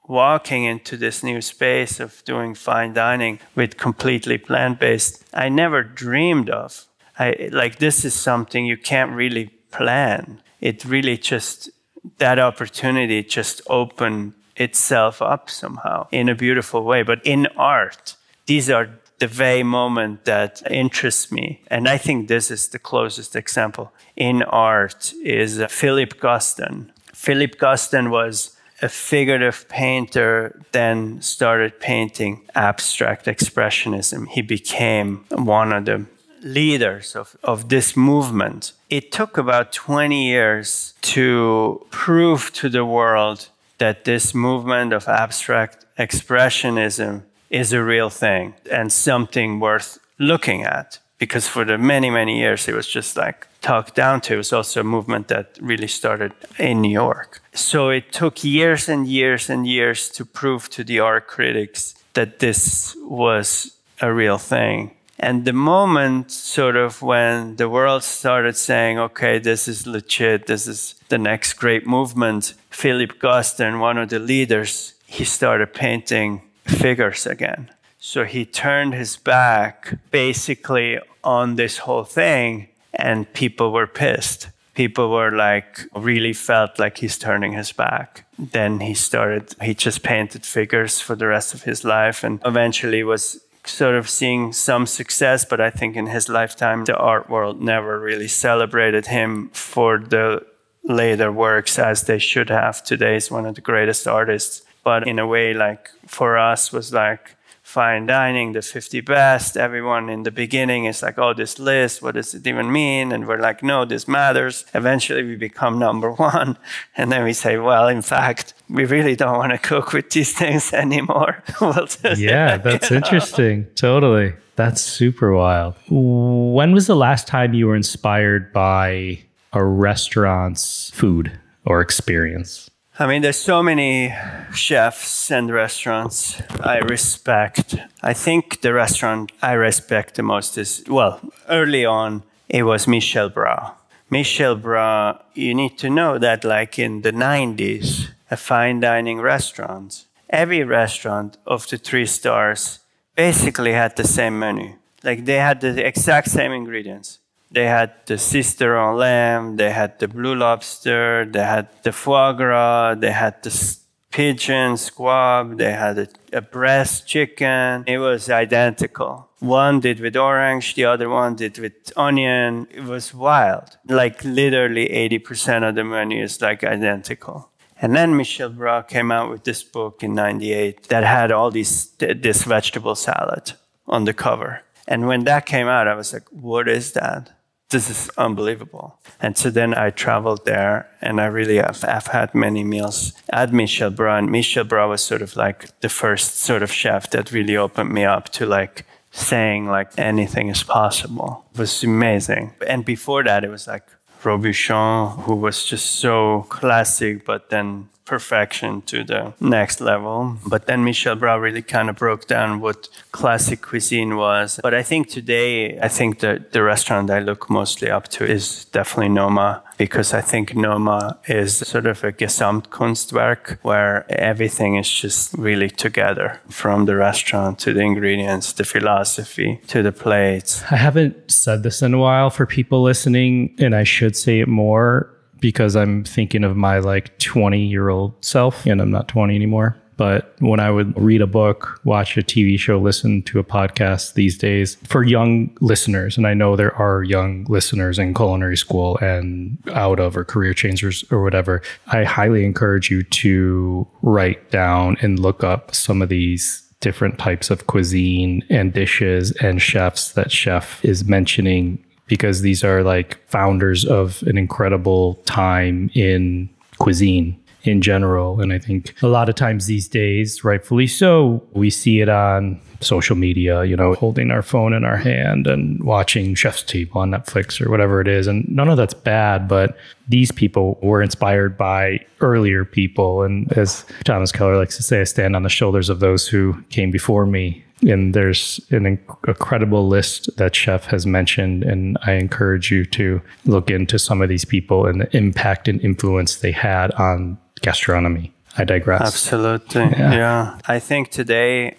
walking into this new space of doing fine dining with completely plant-based, I never dreamed of. This is something you can't really plan. It really just, that opportunity just opened itself up somehow in a beautiful way. But in art, these are the very moment that interests me. And I think this is the closest example in art is Philip Guston. Philip Guston was a figurative painter, then started painting abstract expressionism. He became one of the leaders of this movement. It took about 20 years to prove to the world that this movement of abstract expressionism is a real thing and something worth looking at. Because for the many, many years, it was just like talked down to. It was also a movement that really started in New York. So it took years and years and years to prove to the art critics that this was a real thing. And the moment sort of when the world started saying, okay, this is legit, this is the next great movement, Philip Guston, one of the leaders, he started painting figures again. So he turned his back basically on this whole thing, and people were pissed. People were like, really felt like he's turning his back. Then he just painted figures for the rest of his life, and eventually was sort of seeing some success. But I think in his lifetime, the art world never really celebrated him for the later works as they should have. Today is one of the greatest artists. But in a way, like for us was like fine dining, the 50 best. Everyone in the beginning is like, oh, this list, what does it even mean? And we're like, no, this matters. Eventually we become number one. And then we say, well, in fact, we really don't want to cook with these things anymore. Yeah, that's interesting. Totally. That's super wild. When was the last time you were inspired by a restaurant's food or experience? I mean, there's so many chefs and restaurants I respect. I think the restaurant I respect the most is, well, early on, it was Michel Bras. Michel Bras, you need to know that like in the 90s, a fine dining restaurant, every restaurant of the 3 stars basically had the same menu. Like they had the exact same ingredients. They had the Cisteron lamb, they had the blue lobster, they had the foie gras, they had the pigeon squab, they had a breast chicken. It was identical. One did with orange, the other one did with onion. It was wild. Like literally 80% of the menu is like identical. And then Michel Bras came out with this book in 98 that had all this vegetable salad on the cover. And when that came out, I was like, what is that? This is unbelievable. And so then I traveled there, and I really have had many meals at Michel Bras. And Michel Bras was sort of like the first sort of chef that really opened me up to like saying like anything is possible. It was amazing. And before that, it was like Robuchon, who was just so classic, but then perfection to the next level. But then Michel Bras really kind of broke down what classic cuisine was. But I think today, the restaurant I look mostly up to is definitely Noma, because I think Noma is sort of a Gesamtkunstwerk where everything is just really together, from the restaurant to the ingredients, the philosophy to the plates. I haven't said this in a while for people listening, and I should say it more, because I'm thinking of my like 20-year-old self, and I'm not 20 anymore. But when I would read a book, watch a TV show, listen to a podcast these days, for young listeners, and I know there are young listeners in culinary school and out of or career changers or whatever, I highly encourage you to write down and look up some of these different types of cuisine and dishes and chefs that Chef is mentioning, because these are like founders of an incredible time in cuisine in general. And I think a lot of times these days, rightfully so, we see it on social media, you know, holding our phone in our hand and watching Chef's Table on Netflix or whatever it is. And none of that's bad, but these people were inspired by earlier people. And as Thomas Keller likes to say, I stand on the shoulders of those who came before me. And there's an incredible list that Chef has mentioned, and I encourage you to look into some of these people and the impact and influence they had on gastronomy. I digress. Absolutely. Yeah. I think today,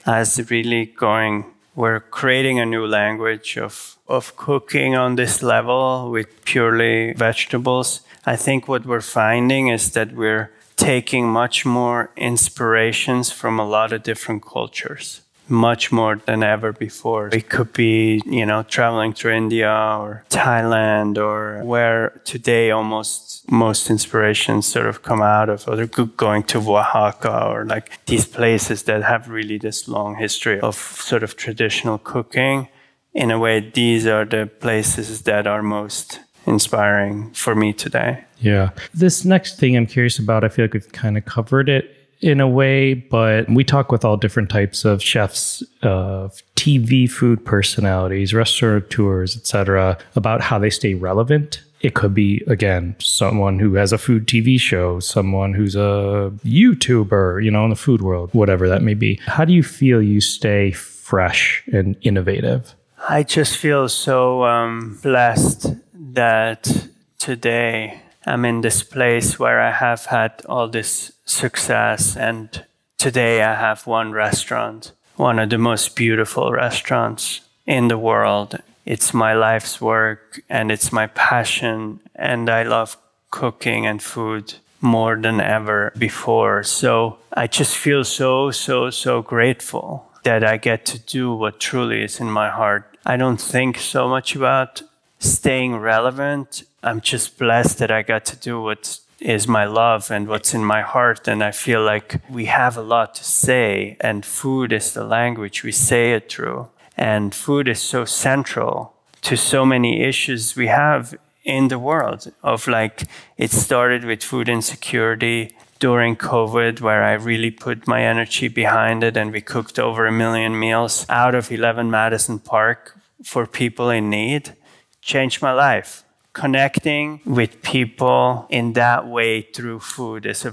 we're creating a new language of cooking on this level with purely vegetables. I think what we're finding is that we're taking much more inspirations from a lot of different cultures. Much more than ever before. It could be, you know, traveling through India or Thailand, or where today almost most inspirations sort of come out of, or going to Oaxaca, or like these places that have really this long history of sort of traditional cooking. In a way, these are the places that are most inspiring for me today. Yeah. This next thing I'm curious about, I feel like we've kind of covered it in a way, but we talk with all different types of chefs, TV food personalities, restaurateurs, etc., about how they stay relevant. It could be, again, someone who has a food TV show, someone who's a YouTuber, you know, in the food world, whatever that may be. How do you feel you stay fresh and innovative? I just feel so blessed that today I'm in this place where I have had all this success, and today I have one restaurant, one of the most beautiful restaurants in the world. It's my life's work, and it's my passion, and I love cooking and food more than ever before. So I just feel so grateful that I get to do what truly is in my heart. I don't think so much about staying relevant. I'm just blessed that I got to do what is my love and what's in my heart. And I feel like we have a lot to say, and food is the language we say it through. And food is so central to so many issues we have in the world. Of like, it started with food insecurity during COVID, where I really put my energy behind it, and we cooked over 1 million meals out of 11 Madison Park for people in need. Changed my life. Connecting with people in that way through food is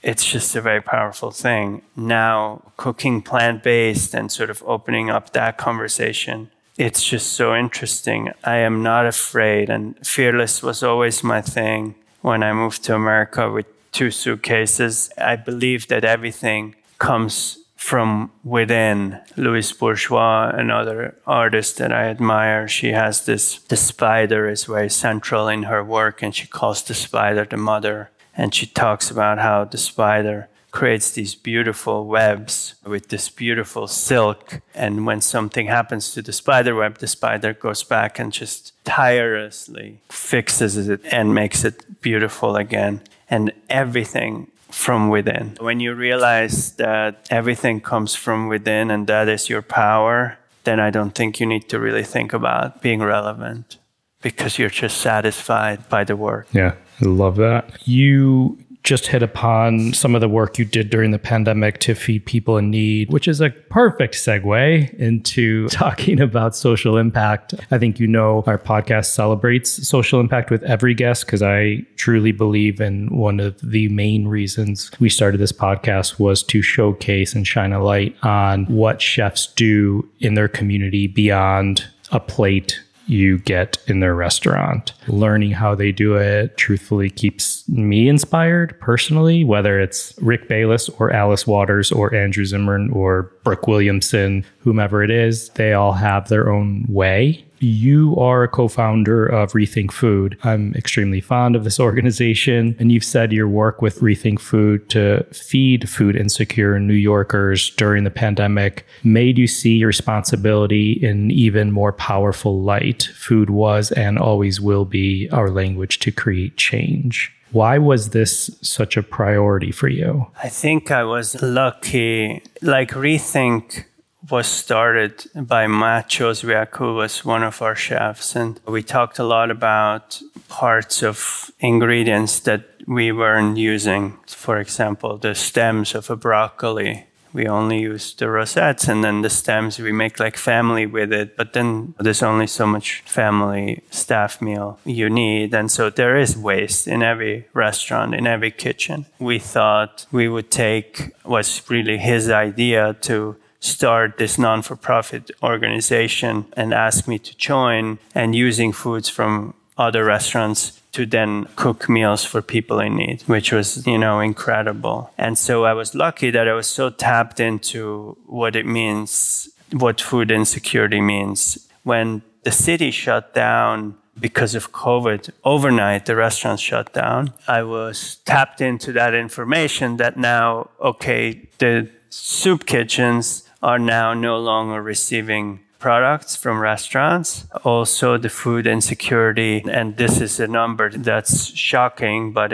it's just a very powerful thing. Now, cooking plant-based and sort of opening up that conversation, it's just so interesting. I am not afraid, and fearless was always my thing. When I moved to America with 2 suitcases, I believe that everything comes from within. Louise Bourgeois, another artist that I admire, she has the spider is very central in her work, and she calls the spider the mother. And she talks about how the spider creates these beautiful webs with this beautiful silk. And when something happens to the spider web, the spider goes back and just tirelessly fixes it and makes it beautiful again. And everything from within. When you realize that everything comes from within and that is your power, then I don't think you need to really think about being relevant, because you're just satisfied by the work. Yeah, I love that. You just hit upon some of the work you did during the pandemic to feed people in need, which is a perfect segue into talking about social impact. I think our podcast celebrates social impact with every guest, because I truly believe in one of the main reasons we started this podcast was to showcase and shine a light on what chefs do in their community beyond a plate you get in their restaurant. Learning how they do it truthfully keeps me inspired personally, whether it's Rick Bayless or Alice Waters or Andrew Zimmern or Brooke Williamson, whomever it is, they all have their own way. You are a co-founder of Rethink Food. I'm extremely fond of this organization, and you've said your work with Rethink Food to feed food insecure New Yorkers during the pandemic made you see your responsibility in even more powerful light. Food was and always will be our language to create change. Why was this such a priority for you? I think I was lucky. Like, Rethink was started by Matt Joswiak, who was one of our chefs. And we talked a lot about parts of ingredients that we weren't using. For example, the stems of a broccoli. We only use the rosettes, and then the stems, we make like family with it. But then there's only so much family staff meal you need. And so there is waste in every restaurant, in every kitchen. We thought we would take what's really his idea to start this non-for-profit organization and ask me to join, and using foods from other restaurants to then cook meals for people in need, which was, incredible. And so I was lucky that I was so tapped into what it means, what food insecurity means. When the city shut down because of COVID, overnight, the restaurants shut down. I was tapped into that information that now, the soup kitchens are now no longer receiving products from restaurants. Also, the food insecurity, and this is a number that's shocking, but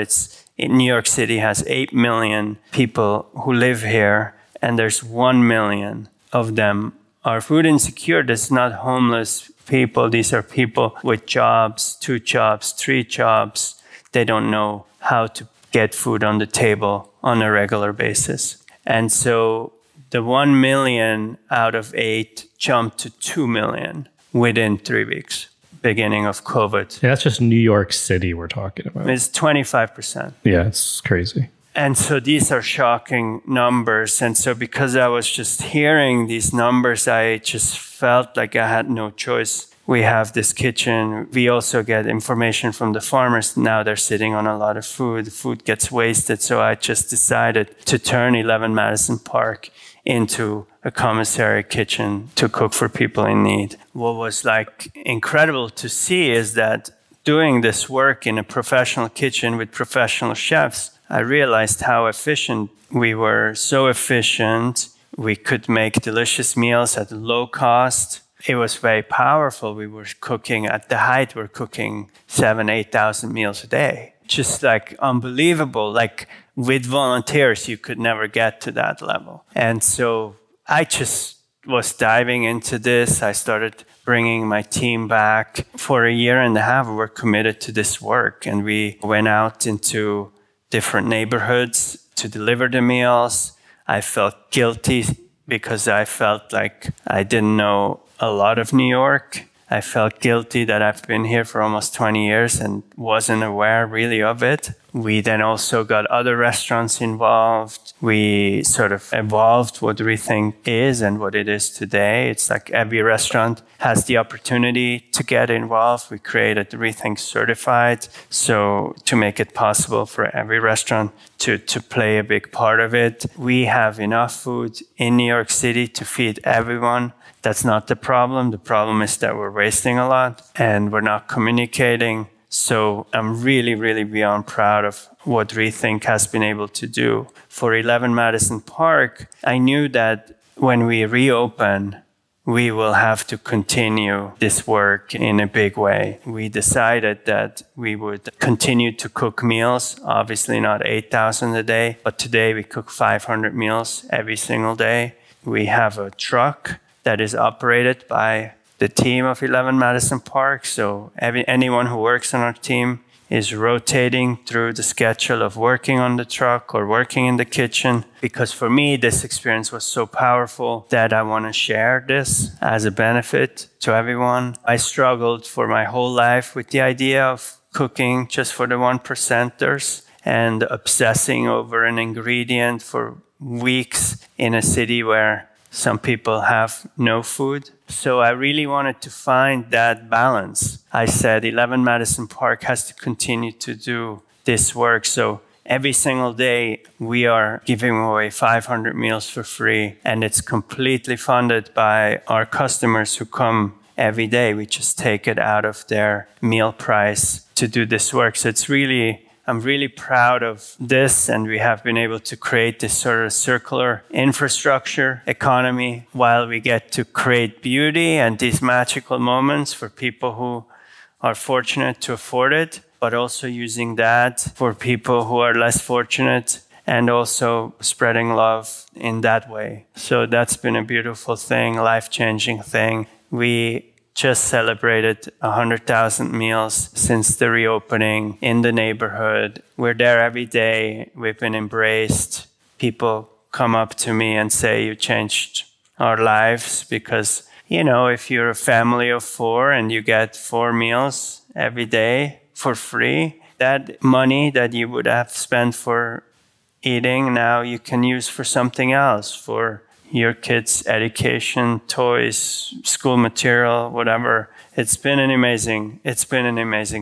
New York City has 8 million people who live here, and there's 1 million of them are food insecure. That's not homeless people. These are people with jobs, 2 jobs, 3 jobs. They don't know how to get food on the table on a regular basis. And so the 1 million out of 8 jumped to 2 million within 3 weeks, beginning of COVID. Yeah, that's just New York City we're talking about. It's 25%. Yeah, it's crazy. And so these are shocking numbers. And so because I was just hearing these numbers, I just felt like I had no choice. We have this kitchen. We also get information from the farmers. Now they're sitting on a lot of food. The food gets wasted. So I just decided to turn 11 Madison Park into a commissary kitchen to cook for people in need. What was incredible to see is that doing this work in a professional kitchen with professional chefs, I realized how efficient we were. So efficient. We could make delicious meals at low cost. it was very powerful. We were cooking at the height, we're cooking 7,000, 8,000 meals a day. Just like unbelievable. Like with volunteers, you could never get to that level. And so I just was diving into this. I started bringing my team back. For a year and a half, we were committed to this work. And we went out into different neighborhoods to deliver the meals. I felt guilty because I felt like I didn't know a lot of New York. I felt guilty that I've been here for almost 20 years and wasn't aware really of it. We then also got other restaurants involved. We sort of evolved what Rethink is and what it is today. It's like every restaurant has the opportunity to get involved. We created Rethink Certified, so to make it possible for every restaurant to play a big part of it. We have enough food in New York City to feed everyone. That's not the problem. The problem is that we're wasting a lot and we're not communicating. So I'm really, really beyond proud of what Rethink has been able to do. For 11 Madison Park, I knew that when we reopen, we will have to continue this work in a big way. We decided that we would continue to cook meals, obviously not 8,000 a day, but today we cook 500 meals every single day. We have a truck that is operated by the team of 11 Madison Park. So anyone who works on our team is rotating through the schedule of working on the truck or working in the kitchen. Because for me, this experience was so powerful that I want to share this as a benefit to everyone. I struggled for my whole life with the idea of cooking just for the 1%ers and obsessing over an ingredient for weeks in a city where some people have no food. So I really wanted to find that balance. I said 11 Madison Park has to continue to do this work. So every single day we are giving away 500 meals for free, and it's completely funded by our customers who come every day. We just take it out of their meal price to do this work. So I'm really proud of this, and we have been able to create this sort of circular infrastructure economy while we get to create beauty and these magical moments for people who are fortunate to afford it, but also using that for people who are less fortunate and also spreading love in that way. So that's been a beautiful thing, life-changing thing. We just celebrated 100,000 meals since the reopening in the neighborhood. We're there every day. We've been embraced. People come up to me and say, "You changed our lives," because, you know, if you're a family of 4 and you get 4 meals every day for free, that money that you would have spent for eating, now you can use for something else, for your kids' education, toys, school material, whatever. It's been an amazing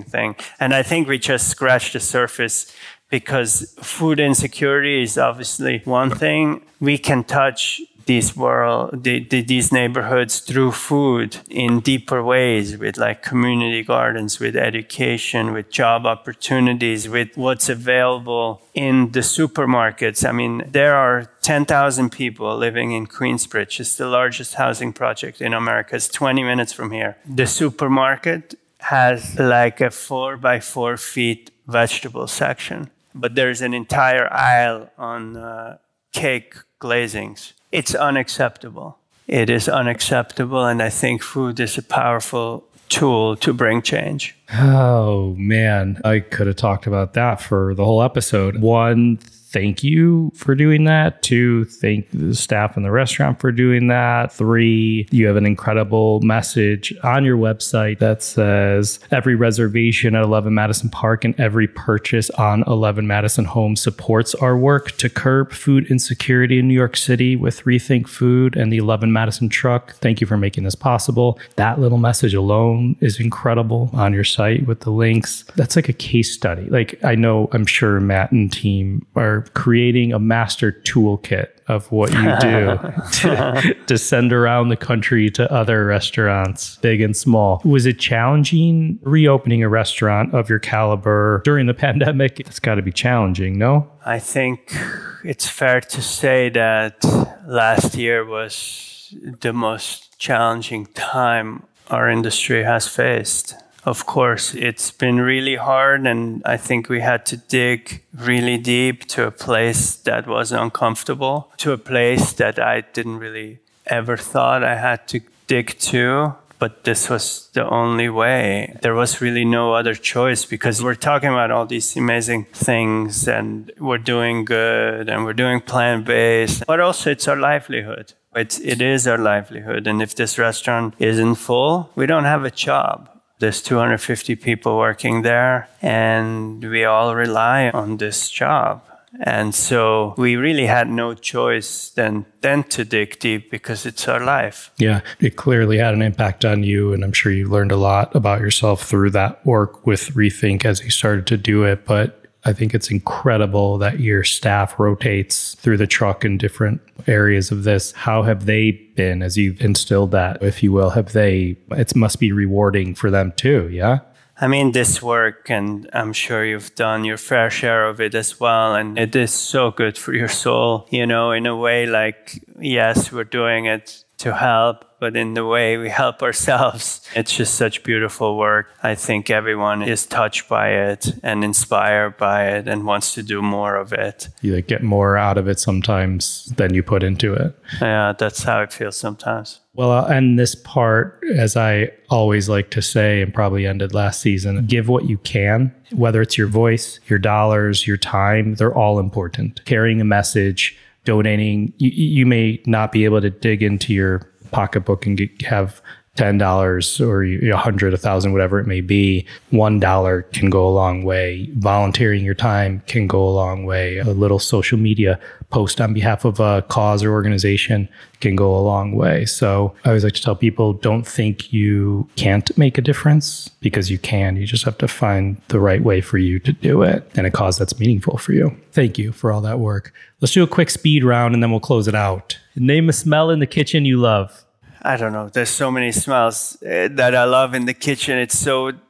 thing. And I think we just scratched the surface, because food insecurity is obviously one thing. We can touch these neighborhoods through food in deeper ways, with like community gardens, with education, with job opportunities, with what's available in the supermarkets. I mean, there are 10,000 people living in Queensbridge. It's the largest housing project in America. It's 20 minutes from here. The supermarket has like a 4 by 4 feet vegetable section, but there's an entire aisle on cake glazings. It's unacceptable. It is unacceptable, and I think food is a powerful tool to bring change. Oh, man. I could have talked about that for the whole episode. 1, thank you for doing that. 2, thank the staff in the restaurant for doing that. 3, you have an incredible message on your website that says every reservation at 11 Madison Park and every purchase on 11 Madison Home supports our work to curb food insecurity in New York City with Rethink Food and the 11 Madison truck. Thank you for making this possible. That little message alone is incredible on your site with the links. That's like a case study. Like, I'm sure Matt and team are creating a master toolkit of what you do to send around the country to other restaurants, big and small. Was it challenging reopening a restaurant of your caliber during the pandemic? It's got to be challenging, no? I think it's fair to say that last year was the most challenging time our industry has faced. Of course, it's been really hard, and I think we had to dig really deep to a place that was uncomfortable, to a place that I didn't really ever thought I had to dig to. But this was the only way. There was really no other choice, because we're talking about all these amazing things and we're doing good and we're doing plant-based, but also it's our livelihood. It is our livelihood. And if this restaurant isn't full, we don't have a job. There's 250 people working there, and we all rely on this job. And so we really had no choice than to dig deep, because it's our life. Yeah, it clearly had an impact on you. And I'm sure you learned a lot about yourself through that work with Rethink as you started to do it. But I think it's incredible that your staff rotates through the truck in different areas of this. How have they been as you've instilled that, if you will? It must be rewarding for them too, yeah? I mean, this work, and I'm sure you've done your fair share of it as well, and it is so good for your soul, in a way, like, yes, we're doing it to help, but in the way we help ourselves. It's just such beautiful work. I think everyone is touched by it and inspired by it and wants to do more of it. You get more out of it sometimes than you put into it. Yeah, that's how it feels sometimes. Well, I'll end this part, as I always like to say, and probably ended last season. Give what you can, whether it's your voice, your dollars, your time, they're all important. Carrying a message, donating. You may not be able to dig into your pocketbook and have $10 or 100, 1,000, whatever it may be. $1 can go a long way. Volunteering your time can go a long way. A little social media post on behalf of a cause or organization can go a long way. So I always like to tell people, don't think you can't make a difference, because you can. You just have to find the right way for you to do it, and a cause that's meaningful for you. Thank you for all that work. Let's do a quick speed round and then we'll close it out. Name a smell in the kitchen you love. I don't know. There's so many smells that I love in the kitchen.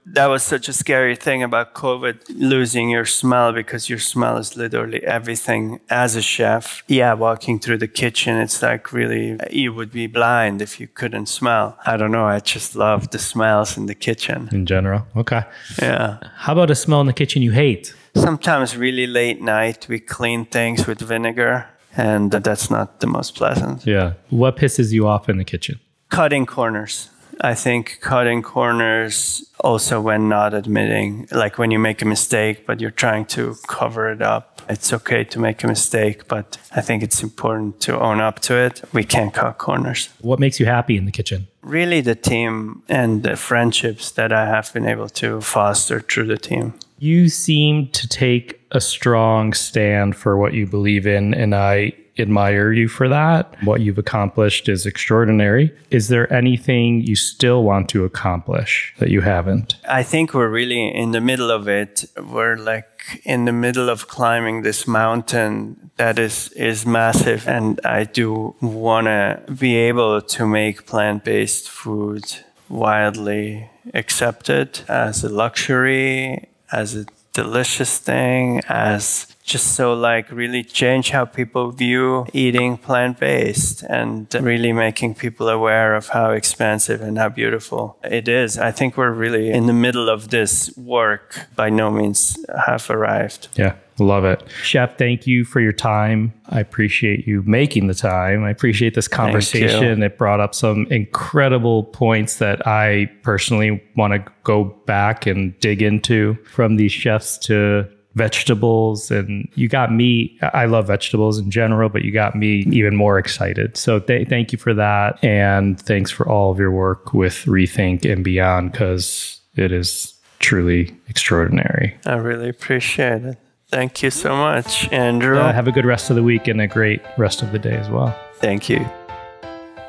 That was such a scary thing about COVID, losing your smell, because your smell is literally everything as a chef. Yeah, walking through the kitchen, it's like really, you would be blind if you couldn't smell. I don't know. I just love the smells in the kitchen. In general. Okay. Yeah. How about a smell in the kitchen you hate? Sometimes really late night, we clean things with vinegar. And that's not the most pleasant. Yeah. What pisses you off in the kitchen? Cutting corners. I think cutting corners, also when not admitting, like when you make a mistake, but you're trying to cover it up. It's okay to make a mistake, but I think it's important to own up to it. We can't cut corners. What makes you happy in the kitchen? Really the team and the friendships that I have been able to foster through the team. You seem to take a strong stand for what you believe in, and I admire you for that. What you've accomplished is extraordinary. Is there anything you still want to accomplish that you haven't? I think we're really in the middle of it. We're like in the middle of climbing this mountain that is massive, and I do want to be able to make plant-based food widely accepted as a luxury, as a delicious thing, as just so like really change how people view eating plant-based, and really making people aware of how expensive and how beautiful it is. I think we're really in the middle of this work, by no means have arrived. Yeah, love it. Chef, thank you for your time. I appreciate you making the time. I appreciate this conversation. It brought up some incredible points that I personally want to go back and dig into, from these chefs to vegetables. And you got me, I love vegetables in general, but you got me even more excited. So thank you for that. And thanks for all of your work with Rethink and beyond, because it is truly extraordinary. I really appreciate it. Thank you so much, Andrew. Have a good rest of the week and a great rest of the day as well. Thank you.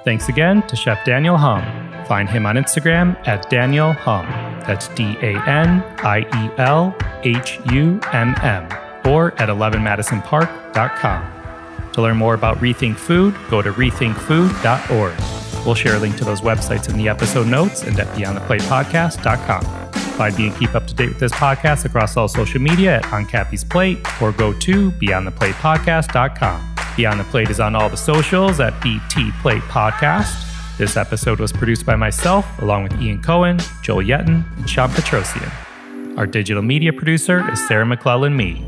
Thanks again to Chef Daniel Humm. Find him on Instagram at Daniel Humm. That's DanielHumm, or at 11madisonpark.com. To learn more about Rethink Food, go to rethinkfood.org. We'll share a link to those websites in the episode notes and at beyondtheplatepodcast.com. Find me and keep up to to date with this podcast across all social media at On Cappy's Plate or go to beyondtheplatepodcast.com. Beyond the Plate is on all the socials at BT Plate Podcast. This episode was produced by myself, along with Ian Cohen, Joel Yetton, and Sean Petrosian. Our digital media producer is Sarah McClellan-Mead.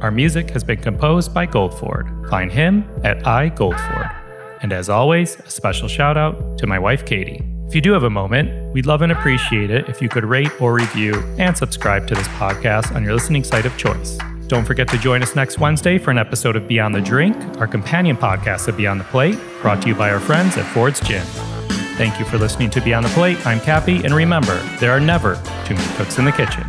Our music has been composed by Goldford. Find him at iGoldford. And as always, a special shout out to my wife, Katie. If you do have a moment, we'd love and appreciate it if you could rate or review and subscribe to this podcast on your listening site of choice. Don't forget to join us next Wednesday for an episode of Beyond the Drink, our companion podcast of Beyond the Plate, brought to you by our friends at Ford's Gin. Thank you for listening to Beyond the Plate. I'm Cappy, and remember, there are never too many cooks in the kitchen.